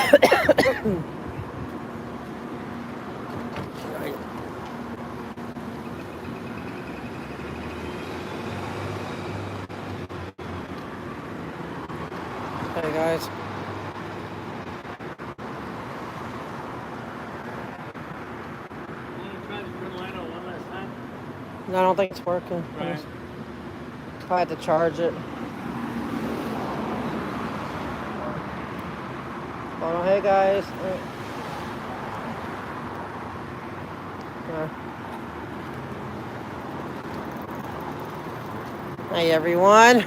Hey guys. No, I don't think it's working. Right. I had to charge it. Hold on, hey guys. Hey everyone.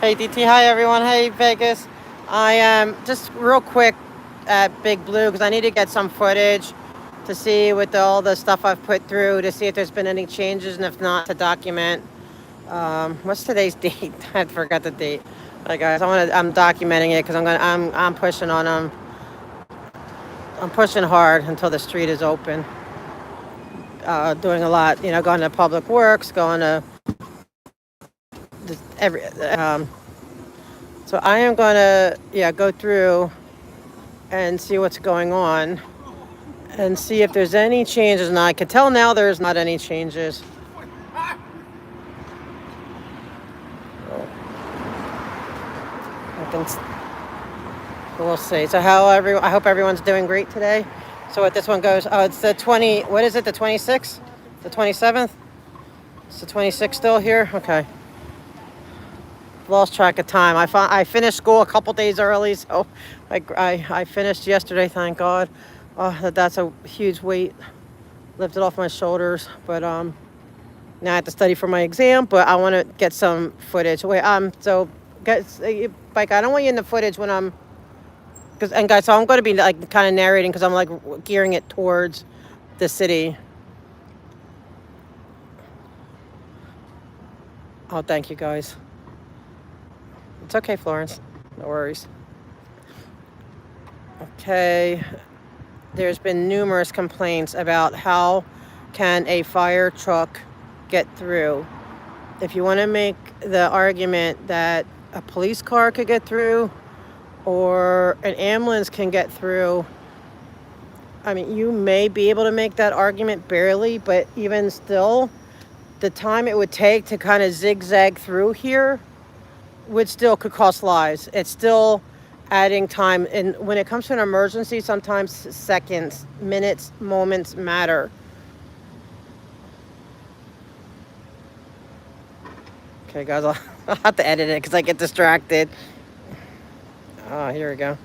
Hey DT, hi everyone. Hey Vegas. I am just real quick at Big Blue because I need to get some footage to see with all the stuff I've put through to see if there's been any changes, and if not, to document. What's today's date? I forgot the date. All right, guys, I'm documenting it because I'm pushing on them. I'm pushing hard until the street is open. Doing a lot, going to public works, going to every. So I am going to go through and see what's going on and see if there's any changes. And I can tell now there's not any changes. We'll see. So I hope everyone's doing great today. So what this one goes, it's the 20, what is it, the 26th? The 27th? It's the 26th still here? Okay. Lost track of time. I finished school a couple days early, so I finished yesterday, thank God. That's a huge weight lifted off my shoulders. But now I have to study for my exam, but I want to get some footage. So guys, like, I don't want you in the footage when I'm, guys, so I'm going to be like kind of narrating because I'm like gearing it towards the city. Oh, thank you guys. It's okay, Florence. No worries. Okay. There's been numerous complaints about how can a fire truck get through. If you want to make the argument that a police car could get through or an ambulance can get through, I mean, you may be able to make that argument barely, but even still, the time it would take to kind of zigzag through here could cost lives. It's still adding time. And when it comes to an emergency, sometimes seconds, minutes, moments matter. Okay, guys, I'll have to edit it because I get distracted. Oh, here we go.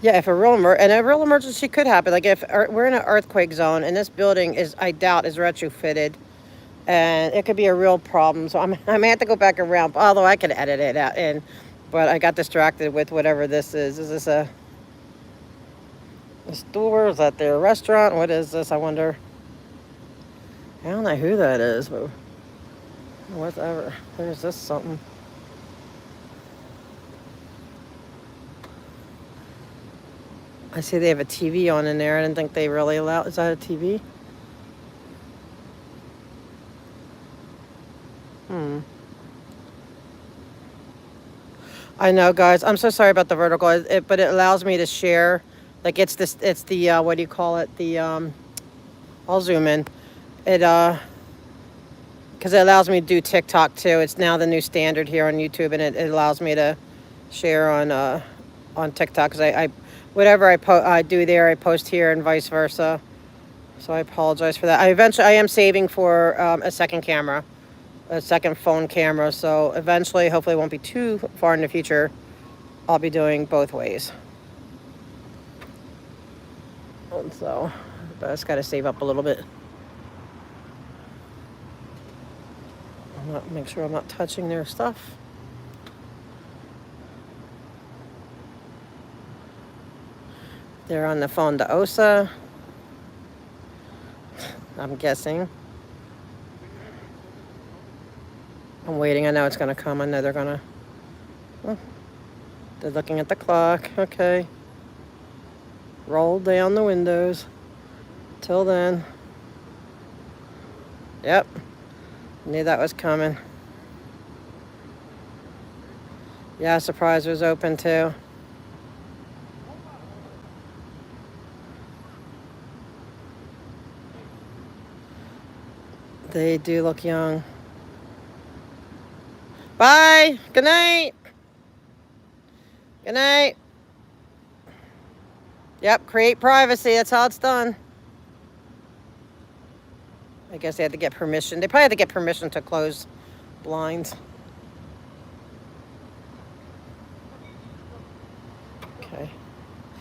Yeah, if a real emergency could happen, like if we're in an earthquake zone and this building I doubt is retrofitted, and it could be a real problem. So I may have to go back around, although I could edit it out but I got distracted with whatever this is. Is this a store? Is that their restaurant? What is this? I wonder. I don't know who that is, but whatever. There's this something. I see they have a TV on in there. I didn't think they really allow. Is that a TV? I know, guys. I'm so sorry about the vertical, but it allows me to share. Like it's the what do you call it? I'll zoom in. It because it allows me to do TikTok too. It's now the new standard here on YouTube, and it allows me to share on TikTok. Because whatever I do there, I post here, and vice versa. So I apologize for that. I am saving for a second camera. A second phone camera, so eventually, hopefully it won't be too far in the future, I'll be doing both ways. And so I just got to save up a little bit. Make sure I'm not touching their stuff. They're on the phone to OSA, I'm guessing. I'm waiting. I know it's going to come. I know they're going to. Oh, they're looking at the clock. Okay. Roll down the windows. Till then. Yep. Knew that was coming. Yeah, surprise was open too. They do look young. Bye. Good night. Good night. Yep, create privacy. That's how it's done. I guess they had to get permission. They probably had to get permission to close blinds. Okay.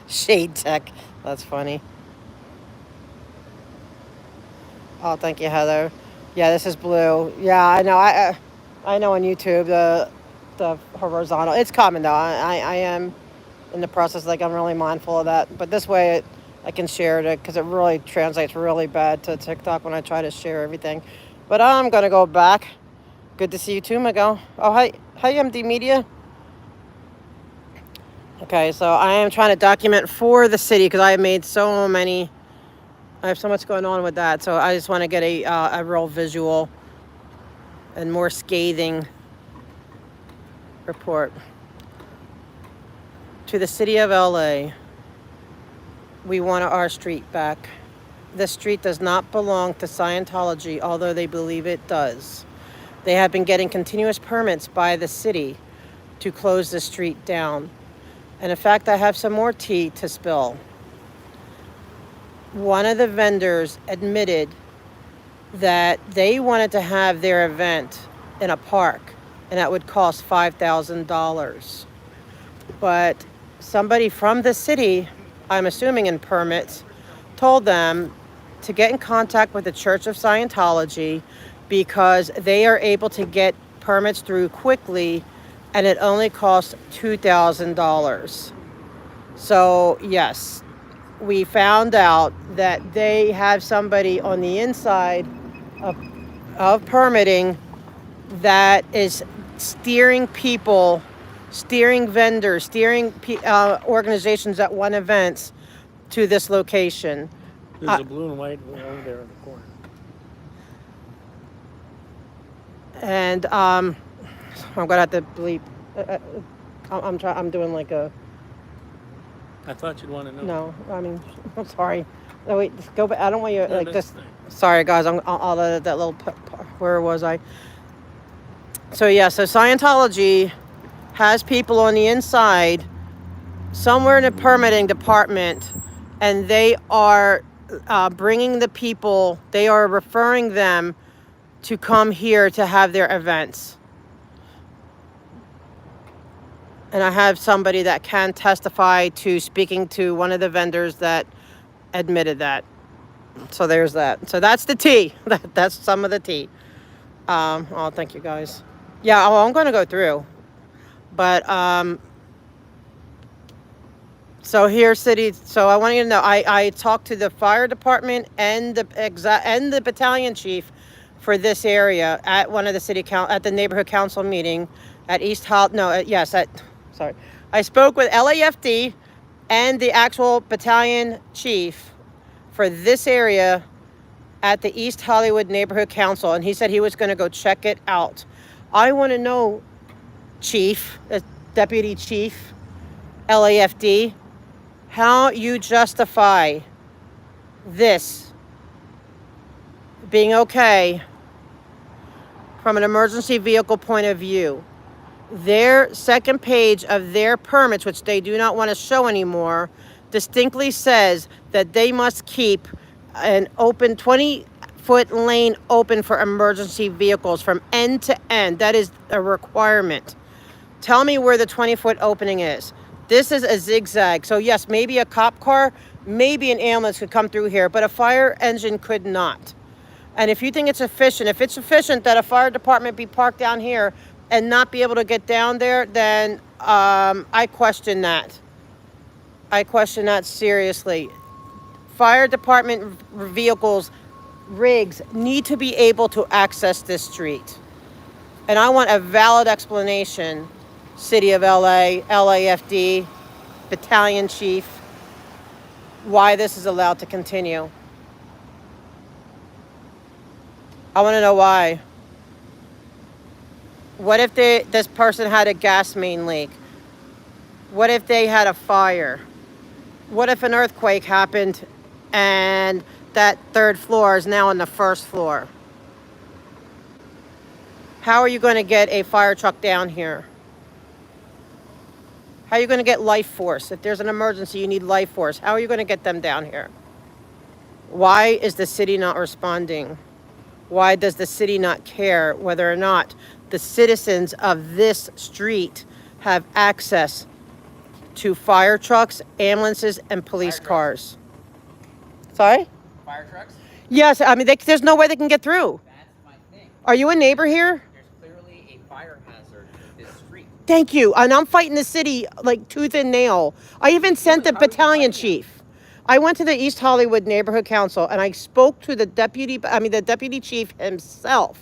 Shade tech. That's funny. Oh, thank you, Heather. Yeah, this is blue. Yeah, I know. I know on YouTube the horizontal. It's common though. I am in the process. Like I'm really mindful of that. But this way, I can share it because it really translates really bad to TikTok when I try to share everything. But I'm gonna go back. Good to see you too, Miguel. Oh, hi, MD Media. Okay, so I am trying to document for the city because I have made so many. I have so much going on with that, so I just want to get a real visual and more scathing report. To the city of LA, we want our street back. This street does not belong to Scientology, although they believe it does. They have been getting continuous permits by the city to close the street down. And in fact, I have some more tea to spill. One of the vendors admitted that they wanted to have their event in a park, and that would cost $5,000. But somebody from the city, I'm assuming in permits, told them to get in contact with the Church of Scientology because they are able to get permits through quickly, and it only costs $2,000. So yes, we found out that they have somebody on the inside of permitting that is steering people, steering vendors, steering organizations that want events to this location. There's a blue and white over there in the corner. And I'm gonna have to bleep. I'm doing like a. I thought you'd want to know. No, I mean, I'm sorry. No, wait, just go back. I don't want you No, like that's this. fine. Sorry, guys. I'll edit that little. Where was I? So yeah, so Scientology has people on the inside somewhere in the permitting department, and they are bringing the people. They are referring them to come here to have their events. And I have somebody that can testify to speaking to one of the vendors that admitted that. So there's that. So that's the tea. That's some of the tea. Oh, thank you guys. Yeah, I'm going to go through. But so here, city. So I want you to know, I talked to the fire department and the battalion chief for this area at one of the at the neighborhood council meeting at East Hall. No, sorry. I spoke with LAFD and the actual battalion chief for this area at the East Hollywood Neighborhood Council, and he said he was going to go check it out. I want to know, Chief, Deputy Chief, LAFD, how you justify this being okay from an emergency vehicle point of view. Their second page of their permits, which they do not want to show anymore, distinctly says that they must keep an open 20-foot lane open for emergency vehicles from end to end. That is a requirement. Tell me where the 20-foot opening is. This is a zigzag. So yes, maybe a cop car, maybe an ambulance could come through here, but a fire engine could not. And if you think it's efficient, if it's efficient that a fire department be parked down here and not be able to get down there, then I question that. I question that seriously. Fire department vehicles, rigs, need to be able to access this street. And I want a valid explanation, City of LA, LAFD, Battalion Chief, why this is allowed to continue. I want to know why. What if this person had a gas main leak? What if they had a fire? What if an earthquake happened and that third floor is now on the first floor? How are you going to get a fire truck down here? How are you going to get life force? If there's an emergency, you need life force. How are you going to get them down here? Why is the city not responding? Why does the city not care whether or not the citizens of this street have access to fire trucks, ambulances, and police cars? Sorry? Fire trucks? Yes, I mean, there's no way they can get through. That's my thing. Are you a neighbor here? There's clearly a fire hazard with this street. Thank you. And I'm fighting the city like tooth and nail. I even sent the How are you battalion fighting chief. I went to the East Hollywood Neighborhood Council and I spoke to the deputy chief himself.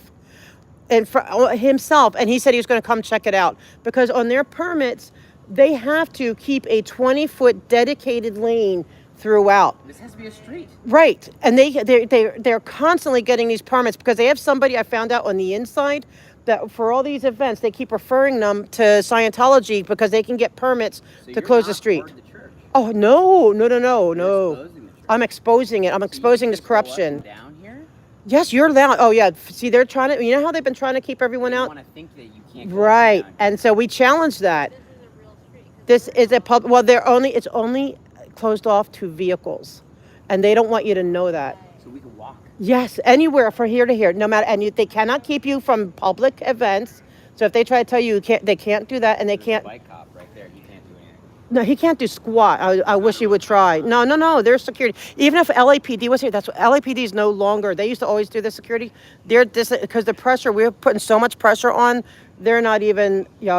And he said he was going to come check it out because on their permits, they have to keep a 20-foot dedicated lane throughout. This has to be a street. Right. And they're constantly getting these permits because they have somebody I found out on the inside that for all these events, they keep referring them to Scientology because they can get permits to close the street. The church. Oh, no. You're exposing the church. I'm exposing it. I'm exposing this You just go up corruption. and down here? Yes, you're allowed. Oh, yeah. See, they're trying to, you know how they've been trying to keep everyone They out? want to think that you can't go Right. up and down And so we challenge that. This is a real street. 'Cause This is a pub. Well, it's only closed off to vehicles, and they don't want you to know that. here. So we can walk. Yes, anywhere from here to here, no matter. And they cannot keep you from public events. So if they try to tell you, they can't do that, and they There's can't. a bike cop right there. He can't do anything. No, he can't do squat. I wish he would try. No. There's security. Even if LAPD was here, that's what LAPD is no longer. They used to always do the security. They're because the pressure. We're putting so much pressure on. They're not even. Yeah.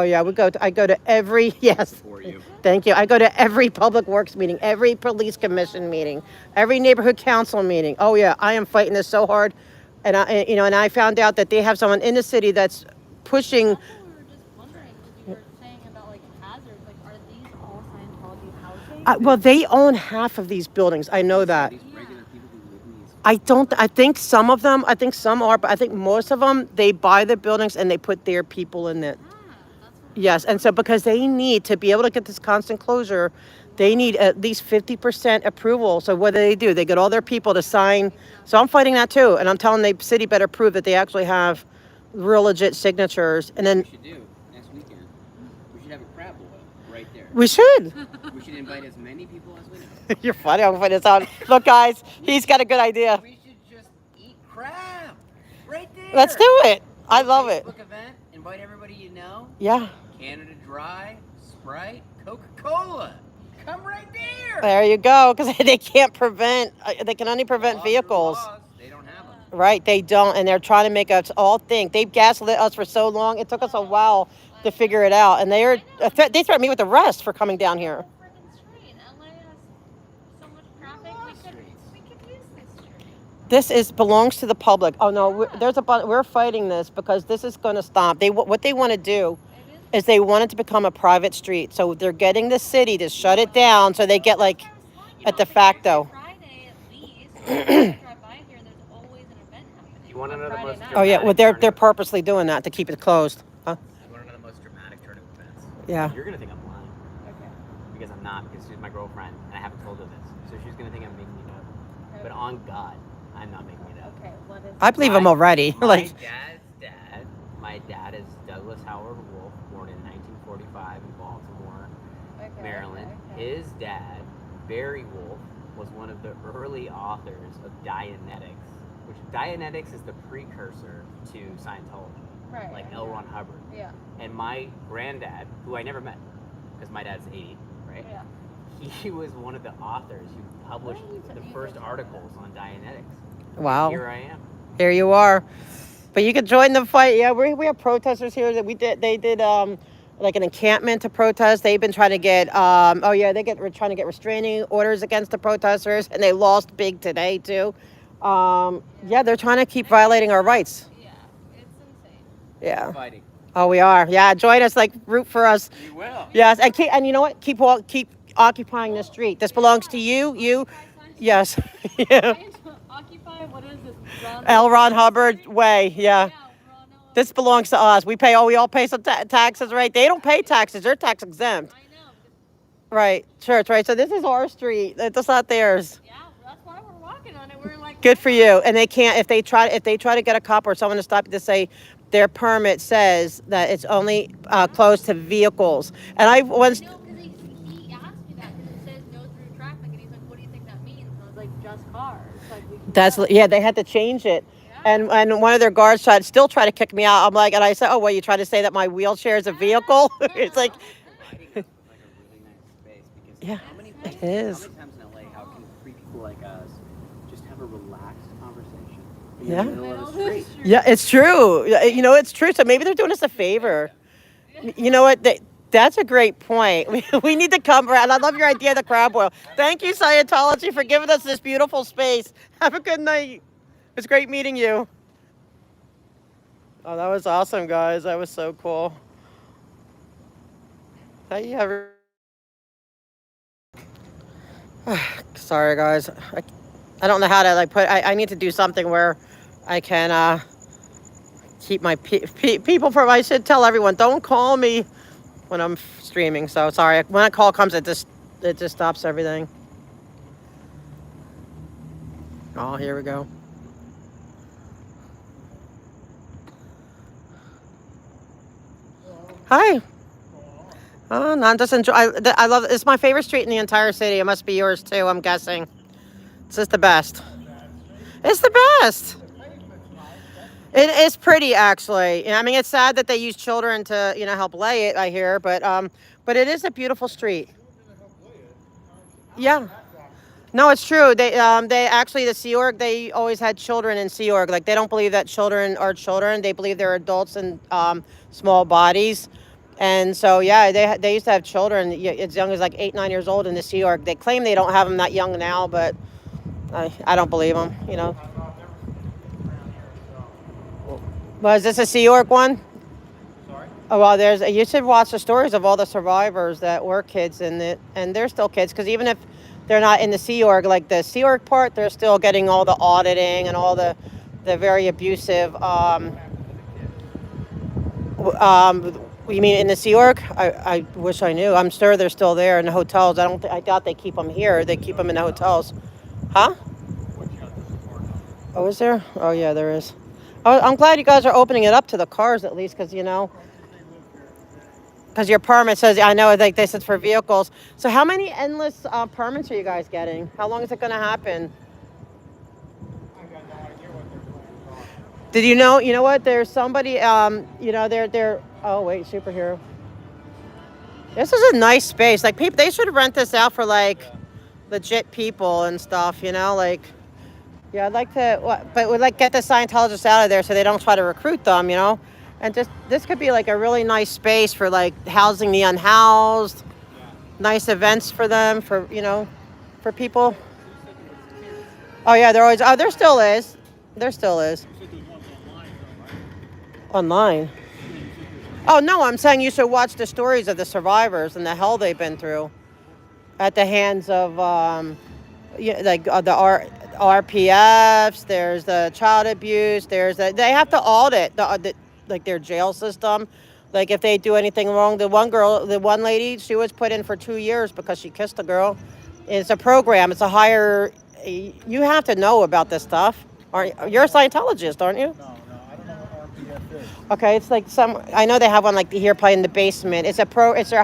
I go to every yes. For you. Thank you. I go to every public works meeting, every police commission meeting, every neighborhood council meeting. Oh yeah, I am fighting this so hard, and I found out that they have someone in the city that's pushing. also we were just wondering, because you were saying about like hazards, like are these all Scientology housing? Well, they own half of these buildings. I know that. These regular people who live in these. I don't. I think some of them. I think some are, but I think most of them they buy the buildings and they put their people in it. Ah, that's what Yes, and so because they need to be able to get this constant closure, they need at least 50% approval. So what do? They get all their people to sign. So I'm fighting that too, and I'm telling the city better prove that they actually have real legit signatures. And then We should do next weekend. We should have a crab boil right there. we should. We should invite as many people as we know. You're funny. I'm gonna find this out. Look, guys, he's got a good idea. We should just eat crab right there. Let's do it. I love it. Facebook event. Invite everybody you know. Yeah. Canada Dry, Sprite, Coca-Cola. Come right there. There you go. Because they can't prevent. They can only prevent Laws are vehicles. laws. They don't have them. Right, they don't, and they're trying to make us all think. They've gaslit us for so long. It took us a while to figure it out, and they threatened me with arrest for coming down here. whole freaking street. LA has so much traffic. We could use this street. This belongs to the public. Oh no, we're fighting this because this is going to stop. What they want to do It is they want it to become a private street. So they're getting the city to shut it down so they get like You a know, de facto. Friday at least. When you drive by here, there's always an event happening. You wanna on know the Friday most night. Oh yeah, well they're Dramatic. purposely doing that to keep it closed. Huh? You want to know the most dramatic turn of events? Yeah. You're gonna think I'm lying Okay. because I'm not, because she's my girlfriend and I haven't told her this, so she's gonna think I'm making it up. But on God, I'm not making it up. Okay, what is I believe him already. My dad's dad. My dad is Douglas Howard Wolf, born in 1945 in Baltimore, okay, Maryland. okay. His dad, Barry Wolf, was one of the early authors of Dianetics, which Dianetics is the precursor to Scientology, Right. like L. Ron Hubbard. Yeah. And my granddad, who I never met, because my dad's 80, right? Yeah. He was one of the authors who published What? the first articles on Dianetics. Wow. Here I am. Here you are. But you could join the fight. Yeah, we have protesters here that they did like an encampment to protest. They've been trying to get we're trying to get restraining orders against the protesters, and they lost big today too. They're trying to keep violating our rights. Yeah. It's insane. Yeah. Fighting. Oh, we are. Yeah, join us, like root for us. You will. Yes, and you know what? Keep occupying the street. This belongs to you. You. Yes. Yeah. Occupy, what is this? L. Ron Hubbard way. Yeah. Yeah, Ron L. This belongs to us. We all pay some taxes, right? They don't pay taxes. They're tax exempt. I know. Right, church, right? So this is our street. That's not theirs. Yeah, that's why we're walking on it. We're like, Good for you. And they can't if they try to get a cop or someone to stop you to say their permit says that it's only closed to vehicles. And I once No, because he asked me that because it says no through traffic, and he's like, what do you think that means? And I was like, just cars. Like, we can that's go. yeah, they had to change it. Yeah. And one of their guards still try to kick me out. I'm like, and I said, oh, well, you try to say that my wheelchair is a vehicle? It's like, Lighting up like a really nice space because yeah, how many it is. How many times in LA how can three people like us just have a relaxed conversation in Yeah. the middle of the street? Yeah, it's true. You know, it's true. So maybe they're doing us a favor. You know what? That's a great point. We need to come around. I love your idea of the crab boil. Thank you, Scientology, for giving us this beautiful space. Have a good night. It was great meeting you. Oh, that was awesome, guys. That was so cool. Hey, sorry, guys. I don't know how to I need to do something where I can keep my people from. I should tell everyone, don't call me when I'm streaming. So sorry. When a call comes, it just stops everything. Oh, here we go. Hi. Oh, no, I'm just enjoy. I love. It's my favorite street in the entire city. It must be yours too. I'm guessing. It's just the best. It's the best. It is pretty, actually. I mean, it's sad that they use children to, help lay it. I hear, but it is a beautiful street. Yeah. No, it's true. They actually the Sea Org. They always had children in Sea Org. Like they don't believe that children are children. They believe they're adults in small bodies. And so, yeah, they used to have children as young as like 8, 9 years old in the Sea Org. They claim they don't have them that young now, but I don't believe them. Was this a Sea Org one? Sorry? Oh, well, you should watch the stories of all the survivors that were kids in it, and they're still kids because even if they're not in the Sea Org, like the Sea Org part, they're still getting all the auditing and all the very abusive. You mean in the Sea Org? I wish I knew. I'm sure they're still there in the hotels. I doubt they keep them here. They keep them in the hotels. Huh? Oh, is there? Oh, yeah, there is. Oh, I'm glad you guys are opening it up to the cars at least because, because your permit says, I know, like they said for vehicles. So how many endless permits are you guys getting? How long is it going to happen? Did you know what? There's somebody, they're, oh, wait, superhero. This is a nice space. Like, people, they should rent this out for, like, legit people and stuff, like, yeah, I'd like to, but we'd like get the Scientologists out of there so they don't try to recruit them, and just, this could be, like, a really nice space for, like, housing the unhoused, nice events for them, for people. Oh, yeah, there still is. There still is. Online. Oh no, I'm saying you should watch the stories of the survivors and the hell they've been through at the hands of the RPFs. There's the child abuse. They have to audit like their jail system. Like if they do anything wrong, the one lady, she was put in for 2 years because she kissed a girl. It's a program. It's a higher. You have to know about this stuff. You're a Scientologist, aren't you? No, I don't know what RPF is. Okay, it's like I know they have one like here probably in the basement. It's a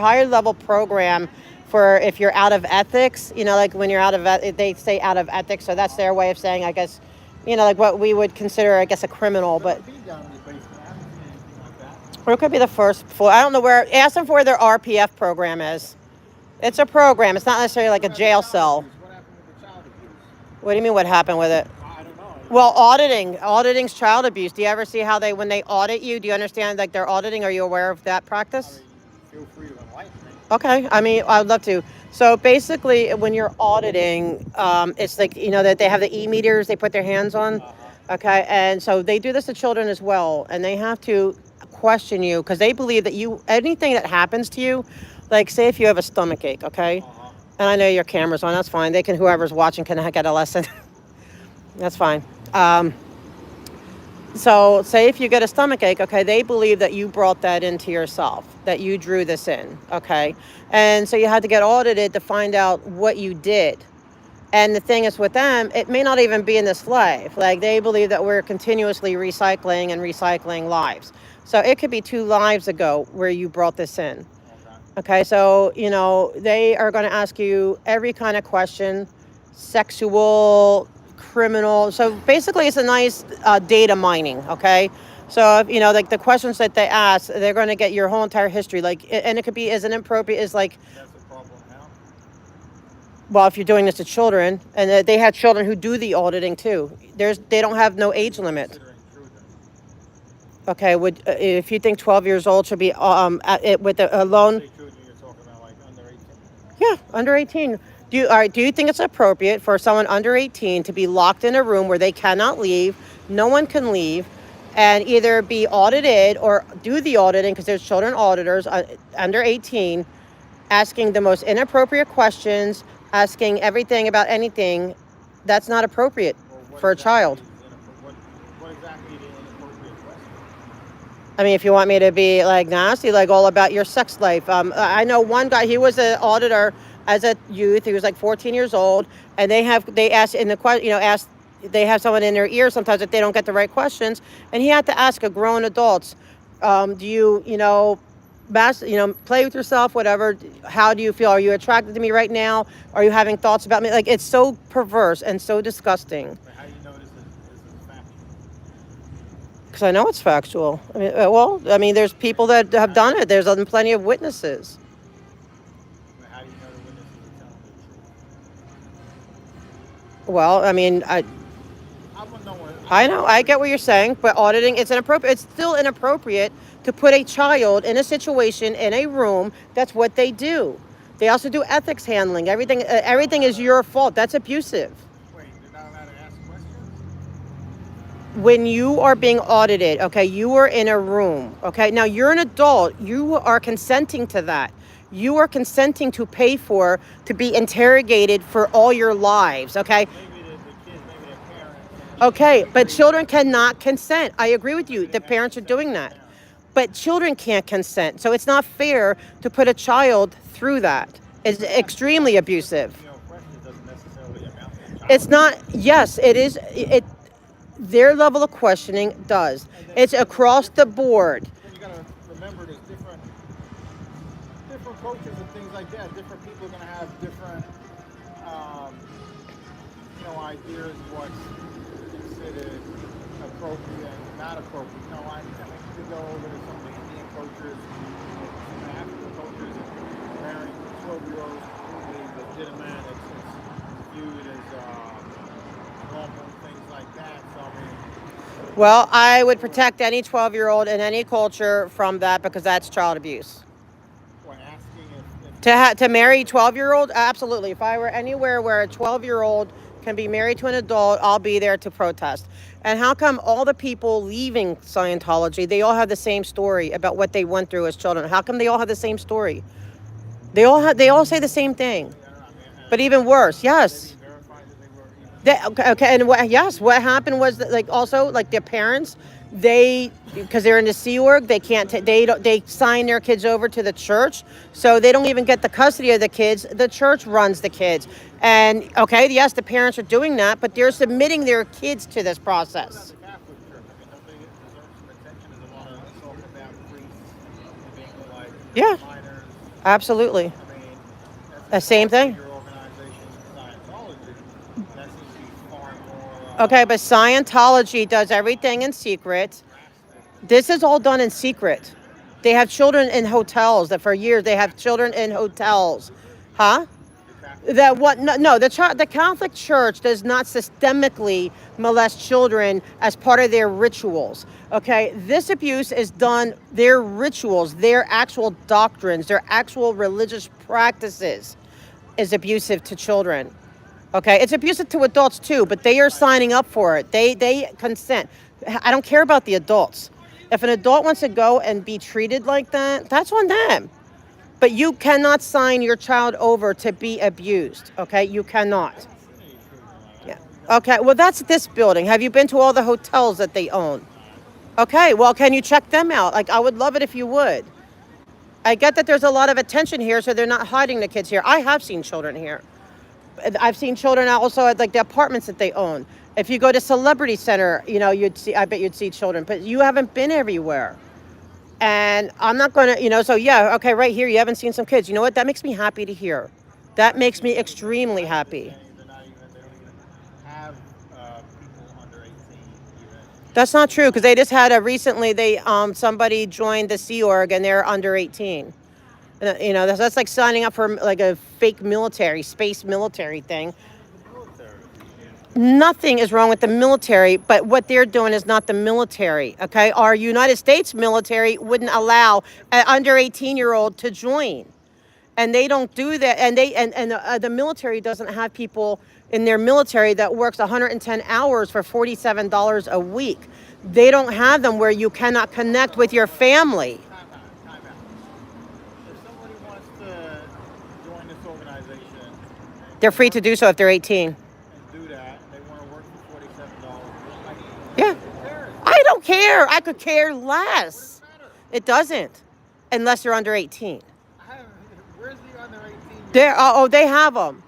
higher level program for if you're out of ethics, like when you're they say out of ethics, so that's their way of saying, I guess, like what we would consider, I guess, a criminal, but. Be down in the basement. I haven't seen anything like that. Or it could be the first floor. I don't know where. Ask them for where their RPF program is. It's a program. It's not necessarily like a jail cell. What happened with the child abuse? What do you mean what happened with it? I don't know. Well, auditing's child abuse. Do you ever see how when they audit you, do you understand like they're auditing? Are you aware of that practice? Feel free to enlighten me. Okay. I mean, I'd love to. So basically, when you're auditing, it's like, that they have the e-meters they put their hands on. Okay. And so they do this to children as well. And they have to question you because they believe that anything that happens to you, like say if you have a stomach ache, okay? And I know your camera's on, that's fine. Whoever's watching can get a lesson. That's fine. So, say if you get a stomach ache, okay, they believe that you brought that into yourself, that you drew this in, okay? And so you had to get audited to find out what you did. And the thing is with them, it may not even be in this life. Like they believe that we're continuously recycling and recycling lives. So it could be 2 lives ago where you brought this in. Okay. Okay, so they are going to ask you every kind of question, sexual, criminal. So basically, it's a nice data mining. Okay, so if, like the questions that they ask, they're going to get your whole entire history. And it could be as inappropriate as like, That's a problem now. well, if you're doing this to children, and they have children who do the auditing too. They don't have no age limit. Considering children. Okay, would if you think 12 years old should be with a loan? Say children, you're talking about like under 18. Yeah, under 18. Do you think it's appropriate for someone under 18 to be locked in a room where they cannot leave, no one can leave, and either be audited or do the auditing because there's children auditors under 18 asking the most inappropriate questions, asking everything about anything that's not appropriate Well, for a child. What exactly is an inappropriate question? I mean, if you want me to be like nasty, like all about your sex life. I know one guy, he was an auditor as a youth. He was like 14 years old, and they asked in the question, they have someone in their ear sometimes if they don't get the right questions, and he had to ask a grown adults, do you, play with yourself, whatever. How do you feel? Are you attracted to me right now? Are you having thoughts about me? Like it's so perverse and so disgusting. But how do you know this is factual? Because I know it's factual. I mean, there's people that have done it. There's plenty of witnesses. But how do you know the witnesses are telling the truth? Well, I mean, I wouldn't know what. I know, I get what you're saying, but auditing, it's inappropriate. It's still inappropriate to put a child in a situation in a room. That's what they do. They also do ethics handling. Everything is your fault. That's abusive. Wait, they're not allowed to ask questions? When you are being audited, okay, you are in a room, okay? Now you're an adult. You are consenting to that. You are consenting to pay to be interrogated for all your lives, okay? Maybe the kids, maybe their parents. Okay, but children cannot consent. I agree with you. The parents are doing that. But children can't consent. So it's not fair to put a child through that. It's extremely abusive. Question doesn't necessarily amount to child. It's not, yes, it is. Their level of questioning does. It's across the board. Then you gotta remember there's different cultures and things like that. Different people are gonna have different ideas what's considered appropriate and not appropriate. I mean you could go over to some of the Indian cultures, some African cultures, and marrying 12-year-olds completely legitimate. It's viewed as normal things like that. So I mean, Well, I would protect any 12-year-old in any culture from that because that's child abuse. when asking if To marry 12-year-old, absolutely. If I were anywhere where a 12-year-old can be married to an adult, I'll be there to protest. And how come all the people leaving Scientology, they all have the same story about what they went through as children? How come they all have the same story? They all say the same thing. But even worse, yes. verified that they were even Okay, and what happened was that, like, also, like, their parents, because they're in the Sea Org, they can't, they sign their kids over to the church, so they don't even get the custody of the kids. The church runs the kids. And, okay, yes, the parents are doing that, but they're submitting their kids to this process. the Catholic Church. I mean, don't they deserve some attention? There's a lot of talk about priests being like Yeah. minors. Absolutely. I mean, that's The same thing. Your organization, Scientology, that seems to be far more. Okay, but Scientology does everything in secret. This is all done in secret. They have children in hotels that for years they have children in hotels. Huh? That what? No, the Catholic Church does not systemically molest children as part of their rituals. Okay, this abuse is done. Their rituals, their actual doctrines, their actual religious practices, is abusive to children. Okay, it's abusive to adults too, but they are signing up for it. They consent. I don't care about the adults. If an adult wants to go and be treated like that, that's on them. But you cannot sign your child over to be abused. Okay, you cannot. Yeah. Okay, well, that's this building. Have you been to all the hotels that they own? Okay, well, can you check them out? Like, I would love it if you would. I get that there's a lot of attention here, so they're not hiding the kids here. I have seen children here. I've seen children also at like the apartments that they own. If you go to Celebrity Center, you'd see. I bet you'd see children, but you haven't been everywhere. And I'm not gonna, So yeah, okay, right here, you haven't seen some kids. You know what? That makes me happy to hear. That makes me extremely happy. They don't even have people under 18 even. That's not true because they just had recently. Somebody joined the Sea Org and they're under 18. That's like signing up for like a fake space military thing. Nothing is wrong with the military, but what they're doing is not the military, okay? Our United States military wouldn't allow an under 18-year-old to join. And they don't do that. And the military doesn't have people in their military that works 110 hours for $47 a week. They don't have them where you cannot connect with your family. Time out. If somebody wants to join this organization, They're free to do so if they're 18. and do that, they want to work for $47. Like, Yeah. who cares? I don't care. I could care less. What does it matter? It doesn't, unless you're under 18. Where's the under 18? They have them.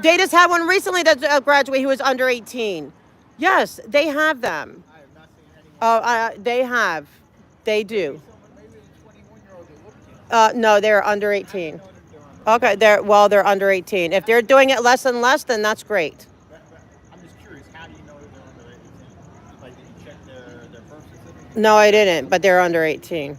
They just had one recently that graduated who was under 18. Yes, they have them. I have not seen anyone. They have. They do. Maybe the 21-year-olds are looking. No, they're under 18. Know that they're under. Okay, they're under 18. If they're doing it less and less, then that's great. I'm just curious. How do you know that they're under 18? Like, did you check their birth certificate? No, I didn't, but they're under 18.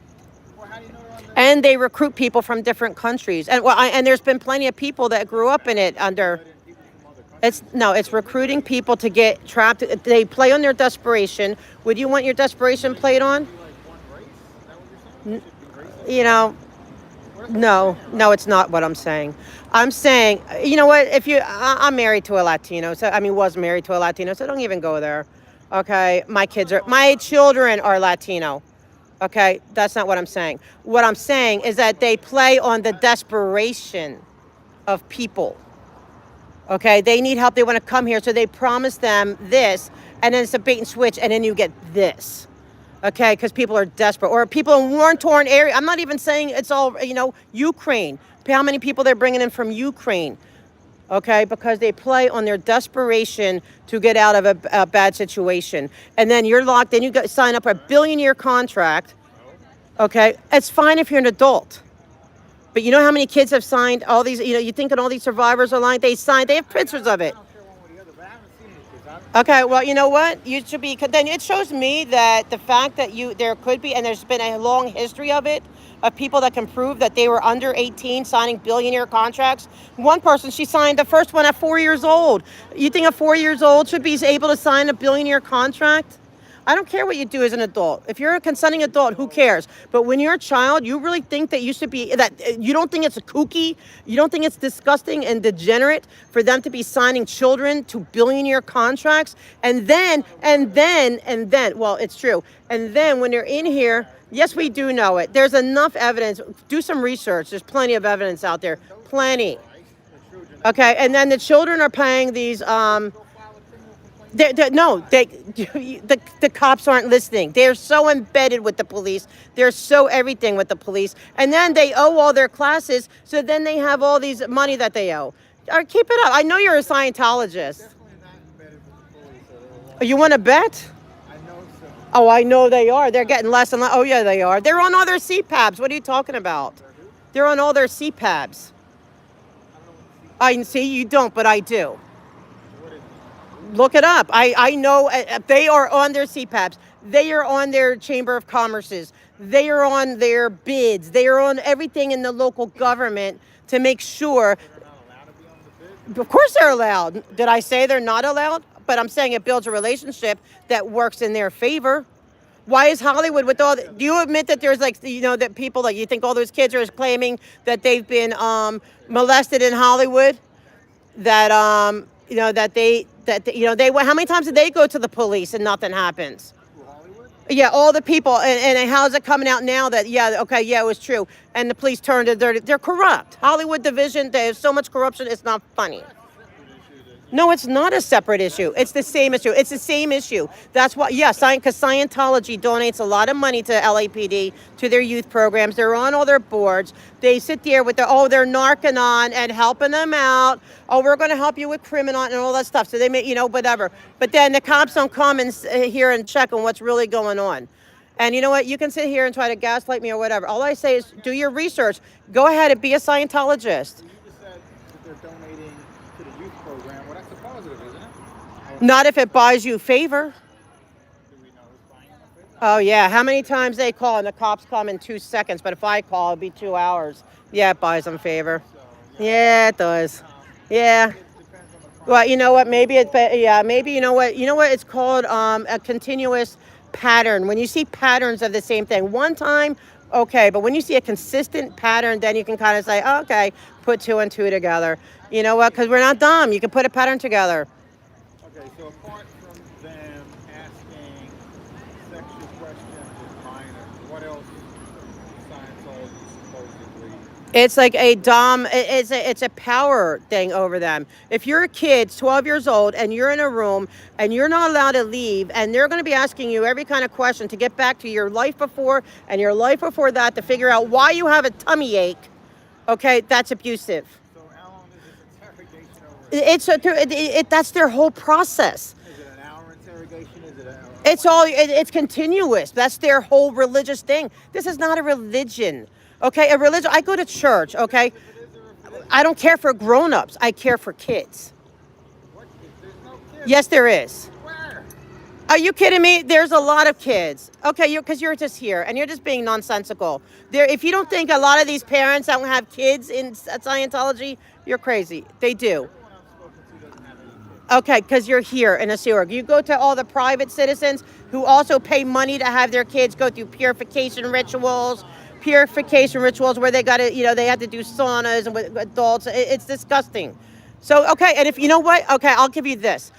Well, how do you know they're under? And they recruit people from different countries. And there's been plenty of people that grew up in it under. People from other countries? It's recruiting people to get trapped. They play on their desperation. Would you want your desperation played on? Be like one race? Is that what you're saying? Should be racist? You know, no, it's not what I'm saying. I'm saying, you know what? I'm married to a Latino, was married to a Latino, so don't even go there. Okay, my children are Latino. Okay, that's not what I'm saying. What I'm saying is that they play on the desperation of people. Okay, they need help. They want to come here, so they promise them this, and then it's a bait and switch, and then you get this. Okay, because people are desperate, or people in war-torn area. I'm not even saying it's all, Ukraine. How many people they're bringing in from Ukraine? Okay, because they play on their desperation to get out of a bad situation, and then you're locked. Then you sign up for a billion-year contract. Okay, it's fine if you're an adult. But you know how many kids have signed all these, you think all these survivors are lying? They have pictures of it. I don't care one way or the other, but I haven't seen any kids. Okay, well, you know what? You should be, then it shows me that the fact that there could be, and there's been a long history of it, of people that can prove that they were under 18 signing billionaire contracts. One person, she signed the first one at 4 years old. You think a 4 years old should be able to sign a billionaire contract? I don't care what you do as an adult. If you're a consenting adult, who cares? But when you're a child, you really think that you should be, that you don't think it's a kooky, you don't think it's disgusting and degenerate for them to be signing children to billionaire contracts? And then, well, it's true. And then when they're in here, yes, we do know it. There's enough evidence. Do some research. There's plenty of evidence out there. Plenty. Okay, and then the children are paying these, the cops aren't listening. They're so embedded with the police. They're so everything with the police. And then they owe all their classes, so then they have all these money that they owe. Keep it up. I know you're a Scientologist. Definitely not embedded with the police. You want to bet? I know so. Oh, I know they are. They're getting less and less. Oh, yeah, they are. They're on all their CPABs. What are you talking about? They're on all their CPABs. I see you don't, but I do. Look it up. I know they are on their CPAPs. They are on their Chamber of Commerce's. They are on their bids. They are on everything in the local government to make sure. They're not allowed to be on the bid. Of course they're allowed. Did I say they're not allowed? But I'm saying it builds a relationship that works in their favor. Why is Hollywood with all? Do you admit that there's that people you think all those kids are claiming that they've been molested in Hollywood? That how many times did they go to the police and nothing happens? Through Hollywood? Yeah, all the people, and how's it coming out now that it was true, and the police turned it dirty? They're corrupt. Hollywood division, there's so much corruption, it's not funny. That's a separate issue. No, it's not a separate issue. It's the same issue. It's the same issue. That's why, yeah, because Scientology donates a lot of money to LAPD, to their youth programs. They're on all their boards. They sit there with their, oh, they're narking on and helping them out. Oh, we're going to help you with criminal and all that stuff. So they may, whatever. But then the cops don't come and here and check on what's really going on. And you know what? You can sit here and try to gaslight me or whatever. All I say is do your research. Go ahead and be a Scientologist. You just said that they're donating to the youth program. Well, that's a positive, isn't it? Not if it buys you favor. Do we know who's buying them a favor? Oh, yeah. How many times they call and the cops come in 2 seconds, but if I call, it'll be 2 hours. Yeah, it buys them favor. So, Yeah, it does. Yeah. it depends on the crime. Well, you know what? Maybe maybe you know what? You know what? It's called a continuous pattern. When you see patterns of the same thing one time, okay, but when you see a consistent pattern, then you can kind of say, oh, okay, put 2 and 2 together. You know what? Because we're not dumb. You can put a pattern together. Okay, so apart from them asking sexual questions with minors, what else is Scientology supposedly? It's like it's a power thing over them. If you're a kid, 12 years old, and you're in a room and you're not allowed to leave, and they're going to be asking you every kind of question to get back to your life before and your life before that to figure out why you have a tummy ache, okay, that's abusive. So how long is this interrogation over? That's their whole process. Is it an hour interrogation? Is it a It's continuous. That's their whole religious thing. This is not a religion. Okay, a religion. I go to church, okay? I don't care for grown-ups. I care for kids. what? There's no kids. Yes, there is. Where? Are you kidding me? There's a lot of kids. Okay, because you're just here and you're just being nonsensical. If you don't think a lot of these parents don't have kids in Scientology, you're crazy. They do. Everyone I've spoken to doesn't have any kids. Okay, because you're here in a sewer. You go to all the private citizens who also pay money to have their kids go through purification rituals where they got to, they have to do saunas and with adults. It's disgusting. So, okay, and if you know what? Okay, I'll give you this.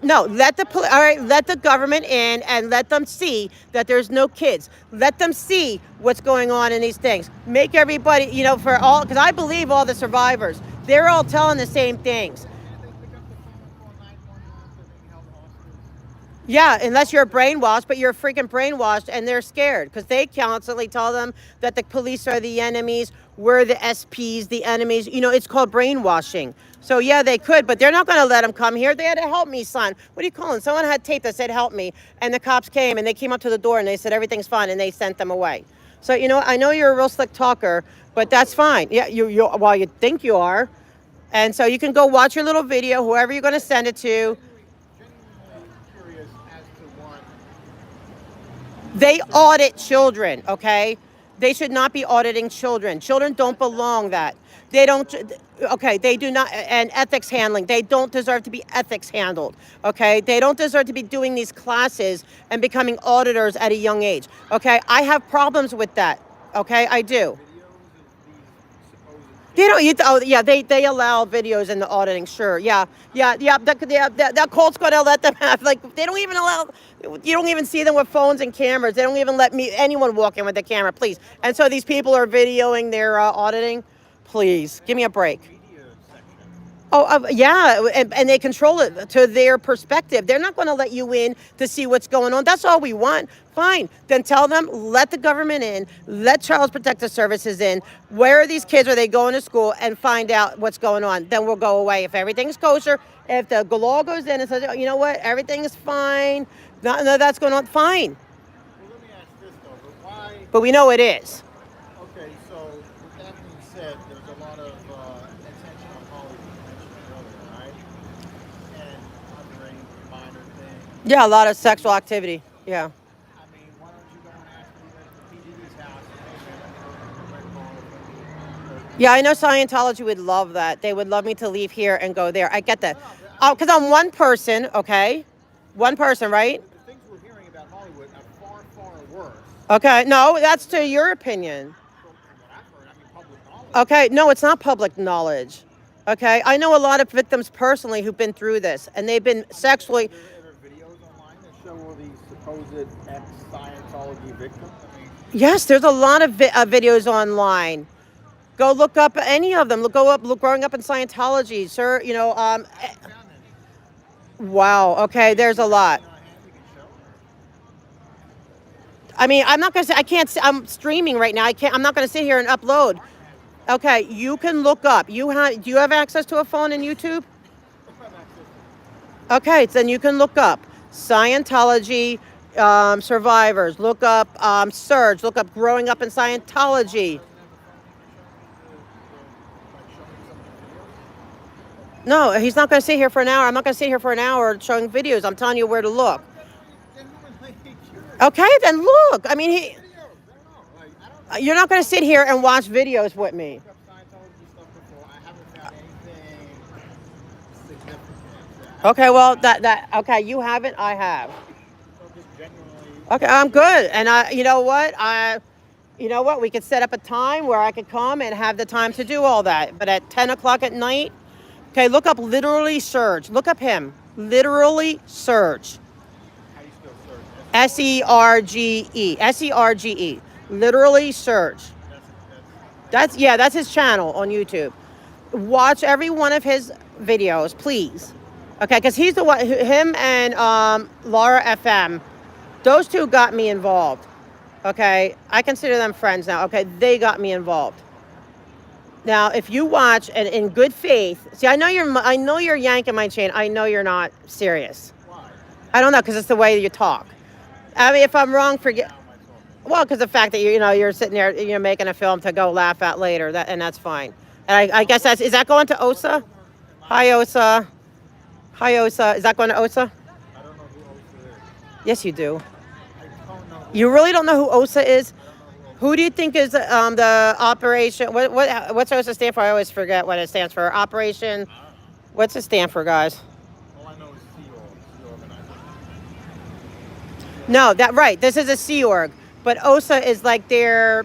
No, let the government in and let them see that there's no kids. Let them see what's going on in these things. Make everybody, for all, because I believe all the survivors, they're all telling the same things. And they pick up the phone and call 911 for being held hostage. Yeah, unless you're brainwashed, but you're freaking brainwashed and they're scared because they constantly tell them that the police are the enemies, we're the SPs, the enemies. It's called brainwashing. So yeah, they could, but they're not going to let them come here. They had to help me, son. What are you calling? Someone had tape that said help me, and the cops came and they came up to the door and they said everything's fine and they sent them away. So I know you're a real slick talker, but that's fine. Yeah, you think you are. And so you can go watch your little video, whoever you're going to send it to. Genuinely curious as to what. They audit children, okay? They should not be auditing children. Children don't belong that. They don't, okay, they do not, and ethics handling, they don't deserve to be ethics handled, okay? They don't deserve to be doing these classes and becoming auditors at a young age, okay? I have problems with that, okay? I do. They don't. They allow videos in the auditing. Sure. Yeah. That Colt's going to let them have. They don't even allow. You don't even see them with phones and cameras. They don't even let anyone walk in with a camera, please. And so these people are videoing their auditing. Please give me a break. Oh, yeah, and they control it to their perspective. They're not going to let you in to see what's going on. That's all we want. Fine. Then tell them, let the government in, let Child Protective Services in. Where are these kids? Are they going to school? And find out what's going on. Then we'll go away. If everything's kosher, if the law goes in and says, you know what, everything is fine, no, that's going on, fine. Well, let me ask this though, but why? But we know it is. Okay, so with that being said, there's a lot of attention on Hollywood, you mentioned earlier, right? And underage minor thing. Yeah, a lot of sexual activity. Yeah. I mean, why don't you go and ask the PD's house and maybe let them go red ball? Yeah, I know Scientology would love that. They would love me to leave here and go there. I get that. Because I'm one person, okay? One person, right? The things we're hearing about Hollywood are far, far worse. Okay, no, that's to your opinion. From what I've heard, I mean, public knowledge. Okay, no, it's not public knowledge. Okay, I know a lot of victims personally who've been through this, and they've been sexually. Are there videos online that show all these supposed ex-Scientology victims? I mean, Yes, there's a lot of videos online. Go look up any of them. Look growing up in Scientology, sir. I haven't found any. Wow. Okay, there's a lot. You know, a hand you can show. I mean, I'm not gonna say I can't. I'm streaming right now. I can't. I'm not gonna sit here and upload. Okay, you can look up. You have. Do you have access to a phone and YouTube? Okay, then you can look up Scientology survivors. Look up Surge. Look up growing up in Scientology. No, he's not going to sit here for an hour. I'm not going to sit here for an hour showing videos. I'm telling you where to look. Okay, then look. I mean, you're not going to sit here and watch videos with me. Okay, well, okay, you haven't, I have. Okay, I'm good. And you know what? We could set up a time where I could come and have the time to do all that. But at 10 o'clock at night, okay, look up literally Surge. Look up him. Literally Surge. Serge. Serge. Literally Surge. That's his channel on YouTube. Watch every one of his videos, please. Okay, because he's the one. Him and Laura FM. Those two got me involved. Okay, I consider them friends now. Okay, they got me involved. Now, if you watch and in good faith, see, I know you're yanking my chain. I know you're not serious. Why? I don't know, because it's the way you talk. I mean, if I'm wrong, forget. Well, because the fact that you're sitting there, you're making a film to go laugh at later, and that's fine. And I guess is that going to OSA? Hi, OSA. Hi, OSA. Is that going to OSA? I don't know who OSA is. Yes, you do. I don't know. You really don't know who OSA is? Who do you think is the operation? What's OSA stand for? I always forget what it stands for. Operation. What's it stand for, guys? All I know is Sea Organization. No, right. This is a Sea Org, but OSA is like their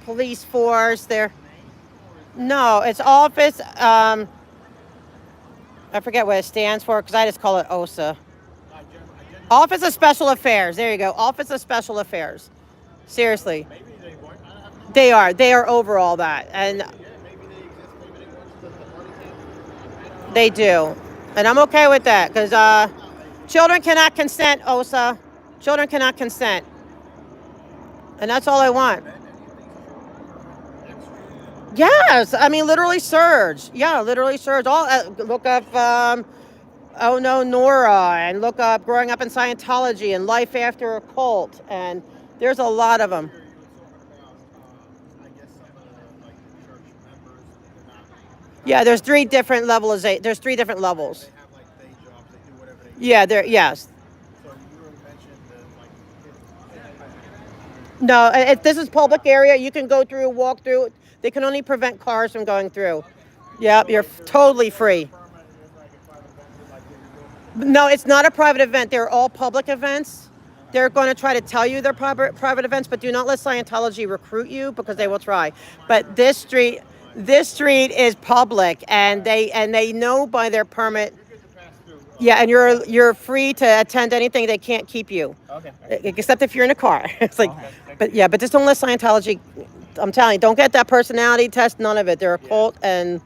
police force. No, it's office. I forget what it stands for because I just call it OSA. Office of Special Affairs. There you go. Office of Special Affairs. Seriously. Maybe they weren't. I have no They are. They are over all that. And idea. Maybe they exist. Maybe they work so that the party can. they do. And I'm okay with that because children cannot consent, OSA. Children cannot consent. And that's all I want. Yes. I mean, literally Surge. Yeah, literally Surge. Look up, oh no, Nora. And look up Growing Up in Scientology and Life After a Cult. And there's a lot of them. Yeah, there's three different levels. There's three different levels. They have like day jobs. They do whatever they. Yeah, yes. So you mentioned No, this is public area. You can go through, walk through. They can only prevent cars from going through. Yep, you're totally free. No, it's not a private event. They're all public events. They're going to try to tell you they're private events, but do not let Scientology recruit you because they will try. But this street is public, and they know by their permit. Yeah, and you're free to attend anything. They can't keep you. Okay. Except if you're in a car. It's like, but just don't let Scientology. I'm telling you, don't get that personality test. None of it. They're a cult, and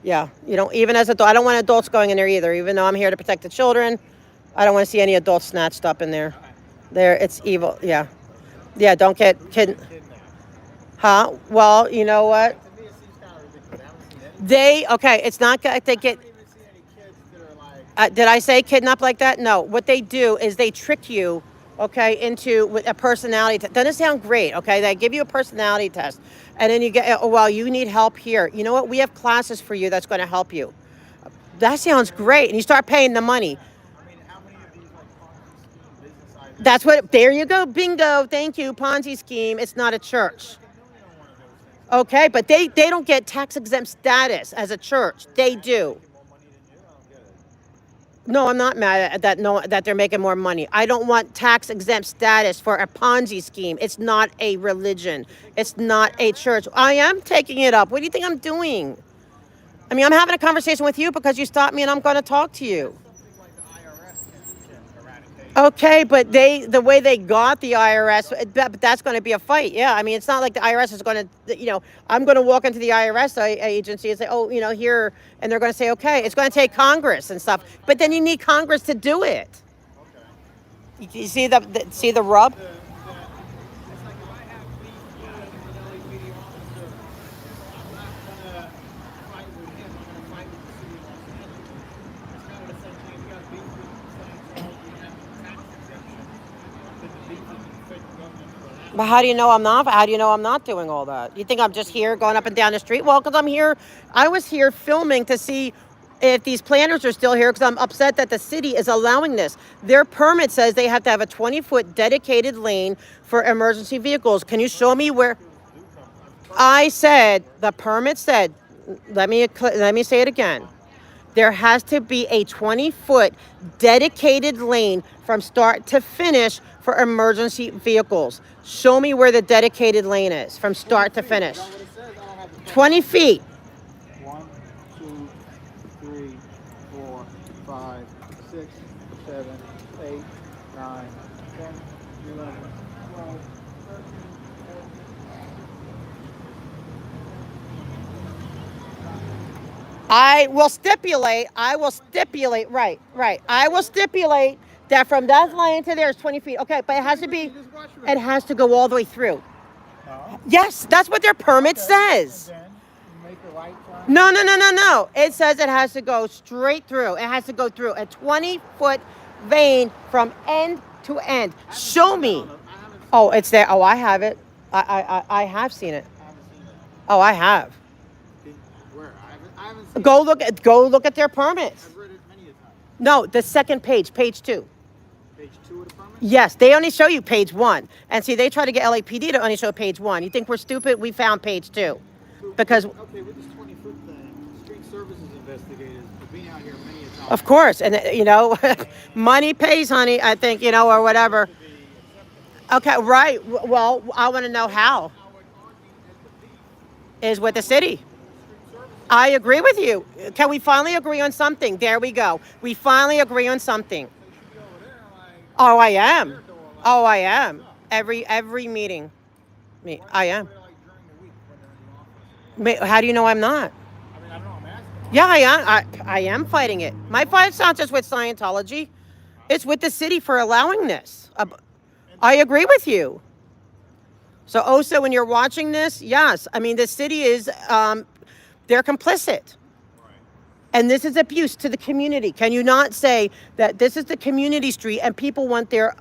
yeah, you don't. Even as adult, I don't want adults going in there either. Even though I'm here to protect the children, I don't want to see any adults snatched up in there. It's evil. Yeah. Don't get kid. Huh? Well, you know what? It's not they get. Did I say kidnap like that? No. What they do is they trick you, okay, into a personality test. Doesn't it sound great? Okay, they give you a personality test, and then you get, you need help here. You know what? We have classes for you that's going to help you. That sounds great, and you start paying the money. That's what. There you go. Bingo. Thank you. Ponzi scheme. It's not a church. Okay, but they don't get tax exempt status as a church. They do. No, I'm not mad at that. No, that they're making more money. I don't want tax exempt status for a Ponzi scheme. It's not a religion. It's not a church. I am taking it up. What do you think I'm doing? I mean, I'm having a conversation with you because you stopped me, and I'm going to talk to you. Okay, but the way they got the IRS, but that's going to be a fight. Yeah, I mean, it's not like the IRS is going to, I'm going to walk into the IRS agency and say, oh, here, and they're going to say, okay, it's going to take Congress and stuff. But then you need Congress to do it. Okay. You see the rub? It's like if I have beef with an LAPD officer, I'm not gonna fight with him. I'm gonna fight with the city of Los Angeles. It's kind of the same thing. If you have beef with so-and-so, you have tax exemption. Then the beef is with the federal government for that. But how do you know I'm not? How do you know I'm not doing all that? You think I'm just here going up and down the street? Well, because I'm here. I was here filming to see if these planners are still here because I'm upset that the city is allowing this. Their permit says they have to have a 20-foot dedicated lane for emergency vehicles. Can you show me where? I said the permit said. Let me say it again. There has to be a 20-foot dedicated lane from start to finish for emergency vehicles. Show me where the dedicated lane is from start to finish. 20 feet. 1, 2, 3, 4, 5, 6, 7, 8, 9, 10, 11, 12, 13, 14. I will stipulate, right. I will stipulate that from that line to there is 20 feet. Okay, but it has to be, it has to go all the way through. No. Yes, that's what their permit says. And then you make a right turn. No. It says it has to go straight through. It has to go through a 20-foot vein from end to end. Show me. Oh, it's there. Oh, I have it. I have seen it. I haven't seen it. Oh, I have. Where? I haven't seen Go look at their permits. I've read it many a time. No, the second page 2. Page 2 of the permit? Yes, they only show you page 1. And see, they try to get LAPD to only show page 1. You think we're stupid? We found page 2. Because, Okay, with this 20-foot thing, street services investigators have been out here many a time. of course, and money pays, honey, I think, or whatever. Okay, right. Well, I want to know how. Is with the city. I agree with you. Can we finally agree on something? There we go. We finally agree on something. Oh, I am. Oh, I am. Every meeting. I am. How do you know I'm not? I mean, I don't know, I'm asking. Yeah, I am fighting it. My fight's not just with Scientology. It's with the city for allowing this. I agree with you. So, Osa, when you're watching this, yes. I mean, the city is, they're complicit. And this is abuse to the community. Can you not say that this is the community street and people want their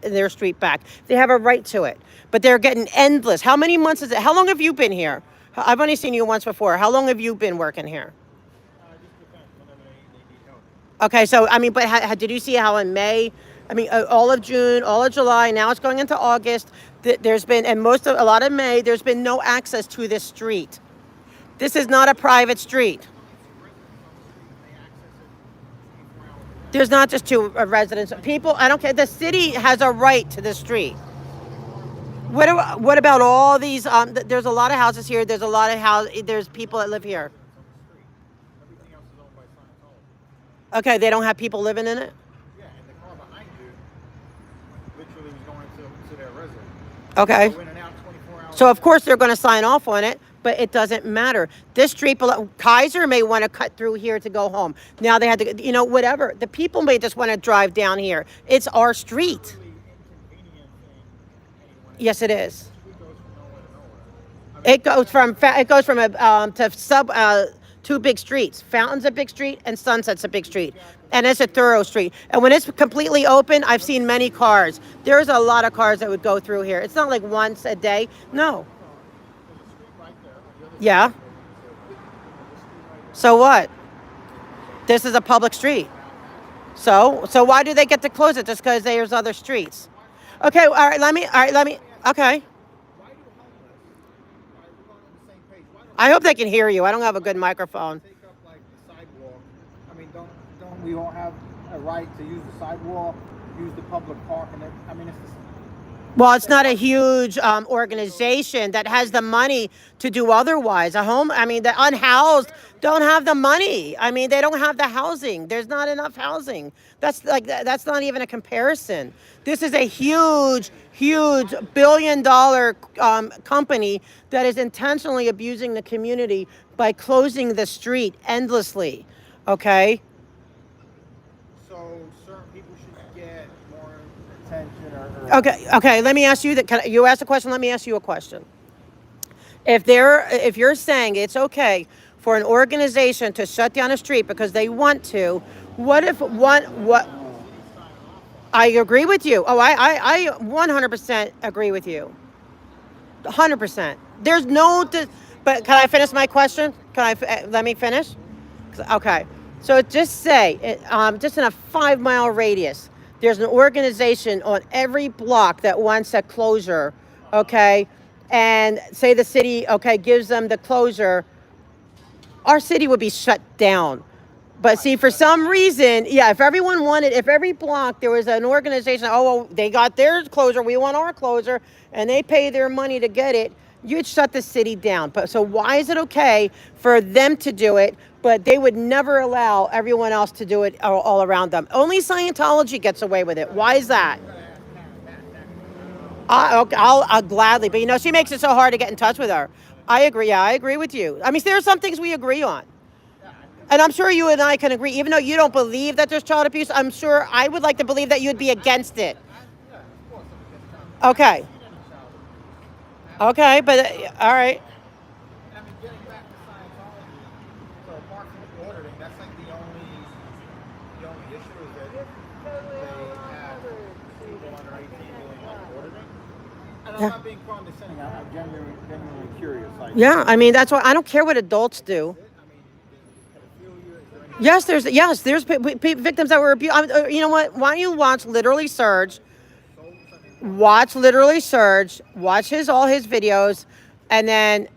their street back? They have a right to it. But they're getting endless. How many months is it? How long have you been here? I've only seen you once before. How long have you been working here? It just depends whenever they need help. Okay, so, I mean, but did you see how in May, I mean, all of June, all of July, now it's going into August, there's been, and a lot of May, there's been no access to this street. This is not a private street. There's not just two residents. People, I don't care. The city has a right to the street. What about all these? There's a lot of houses here. There's a lot of there's people that live here. Everything else is owned by Scientology. Okay, they don't have people living in it? Yeah, and the car behind you literally was going to their residence. Okay. Go in and out 24 hours. So, of course, they're going to sign off on it, but it doesn't matter. This street, Kaiser may want to cut through here to go home. Now they had to, whatever. The people may just want to drive down here. It's our street. Really inconvenient thing anyone. Yes, it is. It goes from nowhere to nowhere. It goes from to two big streets. Fountain's a big street and Sunset's a big street. And it's a thorough street. And when it's completely open, I've seen many cars. There's a lot of cars that would go through here. It's not like once a day. No. There's a street right there. On the other Yeah. side. There's a street right there. So what? This is a public street. So why do they get to close it just because there's other streets? Okay, all right, let me, okay. Why do homeless, all right, we're on the same page. Why don't I hope they can hear you. I don't have a good microphone. take up like the sidewalk? I mean, don't we all have a right to use the sidewalk, use the public park, and I mean, it's the Well, it's not a huge organization that has the money to do otherwise. I mean, the unhoused don't have the money. I mean, they don't have the housing. There's not enough housing. That's not even a comparison. This is a huge billion-dollar company that is intentionally abusing the community by closing the street endlessly. Okay. So certain people should get more attention Okay. Let me ask you that. You asked a question. Let me ask you a question. If you're saying it's okay for an organization to shut down a street because they want to, what if what? I agree with you. Oh, I 100% agree with you. 100%. There's no. But can I finish my question? Let me finish? Okay. So just say, just in a 5 mile radius, there's an organization on every block that wants a closure, okay? And say the city, okay, gives them the closure, our city would be shut down. But see, for some reason, yeah, if every block there was an organization, oh, well, they got their closure, we want our closure, and they pay their money to get it, you'd shut the city down. But so why is it okay for them to do it, but they would never allow everyone else to do it all around them? Only Scientology gets away with it. Why is that? Okay, I'll gladly, but she makes it so hard to get in touch with her. I agree. Yeah, I agree with you. I mean, there are some things we agree on. And I'm sure you and I can agree, even though you don't believe that there's child abuse, I'm sure I would like to believe that you'd be against it. Okay. Okay, but all right. And I mean, getting back to Scientology, so apart from the auditing, that's like the only issue is that they have people under 18 doing like auditing. And I'm Yeah. not being condescending. I'm genuinely curious. Like, Yeah, I mean, that's why I don't care what adults do. I mean, pedophilia, is there any Yes, there's victims that were abused. You know what? Why don't you watch Literally Surge? Watch Literally Surge. Watch all his videos, and then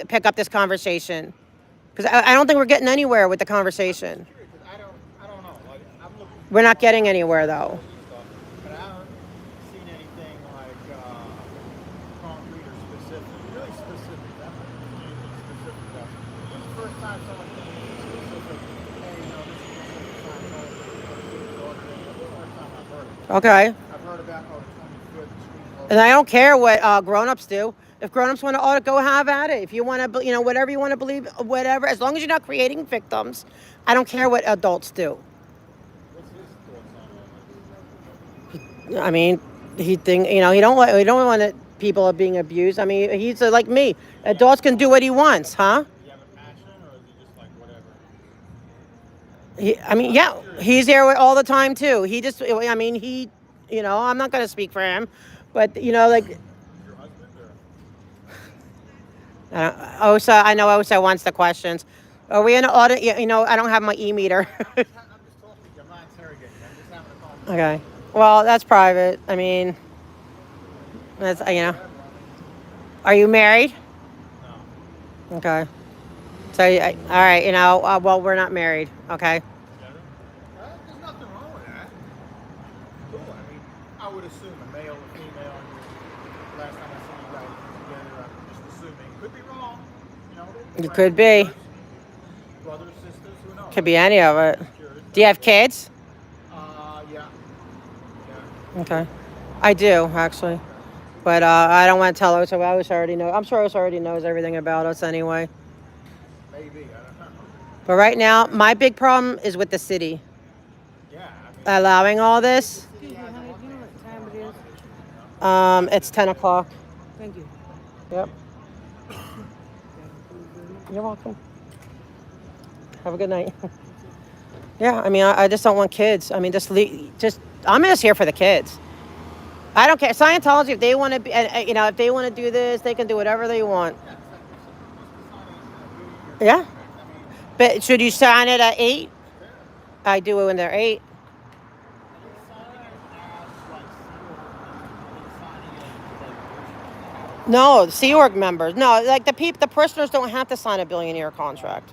pick up this conversation. Because I don't think we're getting anywhere with the conversation. I don't know. Like, I'm looking We're not getting anywhere though. stuff, but I haven't seen anything like concrete or specific. Really specific. That's specific. This is the first time someone told me specific. Hey, this is Scientology. This is the first time I've heard it. Okay. I've heard about 20 foot street. And I don't care what grown-ups do. If grown-ups want to go have at it. If you want to, whatever you want to believe, whatever. As long as you're not creating victims, I don't care what adults do. What's his thoughts on it? I mean, he don't want people being abused. I mean, he's like me. Adults can do what he wants, huh? Do you have a passion, or is it just like whatever? Yeah, he's there all the time too. I'm not going to speak for him, but like. Your husband, or? Osa, I know Osa wants the questions. Are we in an audit? I don't have my e-meter. I'm just talking to you. I'm not interrogating you. I'm just having a conversation. Okay. Well, that's private. I mean, that's Are you married? No. Okay. So, all right. Well, we're not married. Okay. There's nothing wrong with that. Cool. I mean, I would assume a male or female. Last time I saw you guys together, I'm just assuming. Could be wrong. You could be. Brothers, sisters, who knows? Could be any of it. Curious. Do you have kids? Yeah. Okay. I do actually, but I don't want to tell Osa. Osa already know. I'm sure Osa already knows everything about us anyway. Maybe. I don't know. But right now, my big problem is with the city Yeah. I mean, allowing all this. Excuse me, honey, do you know what time it is? It's 10 o'clock. Thank you. Yep. You're welcome. Have a good night. Yeah, I mean, I just don't want kids. I mean, I'm just here for the kids. I don't care. Scientology, if they want to be, if they want to do this, they can do whatever they want. Yeah. But should you sign it at 8? I do it when they're 8. No, Sea Org members. No, like the prisoners don't have to sign a billionaire contract.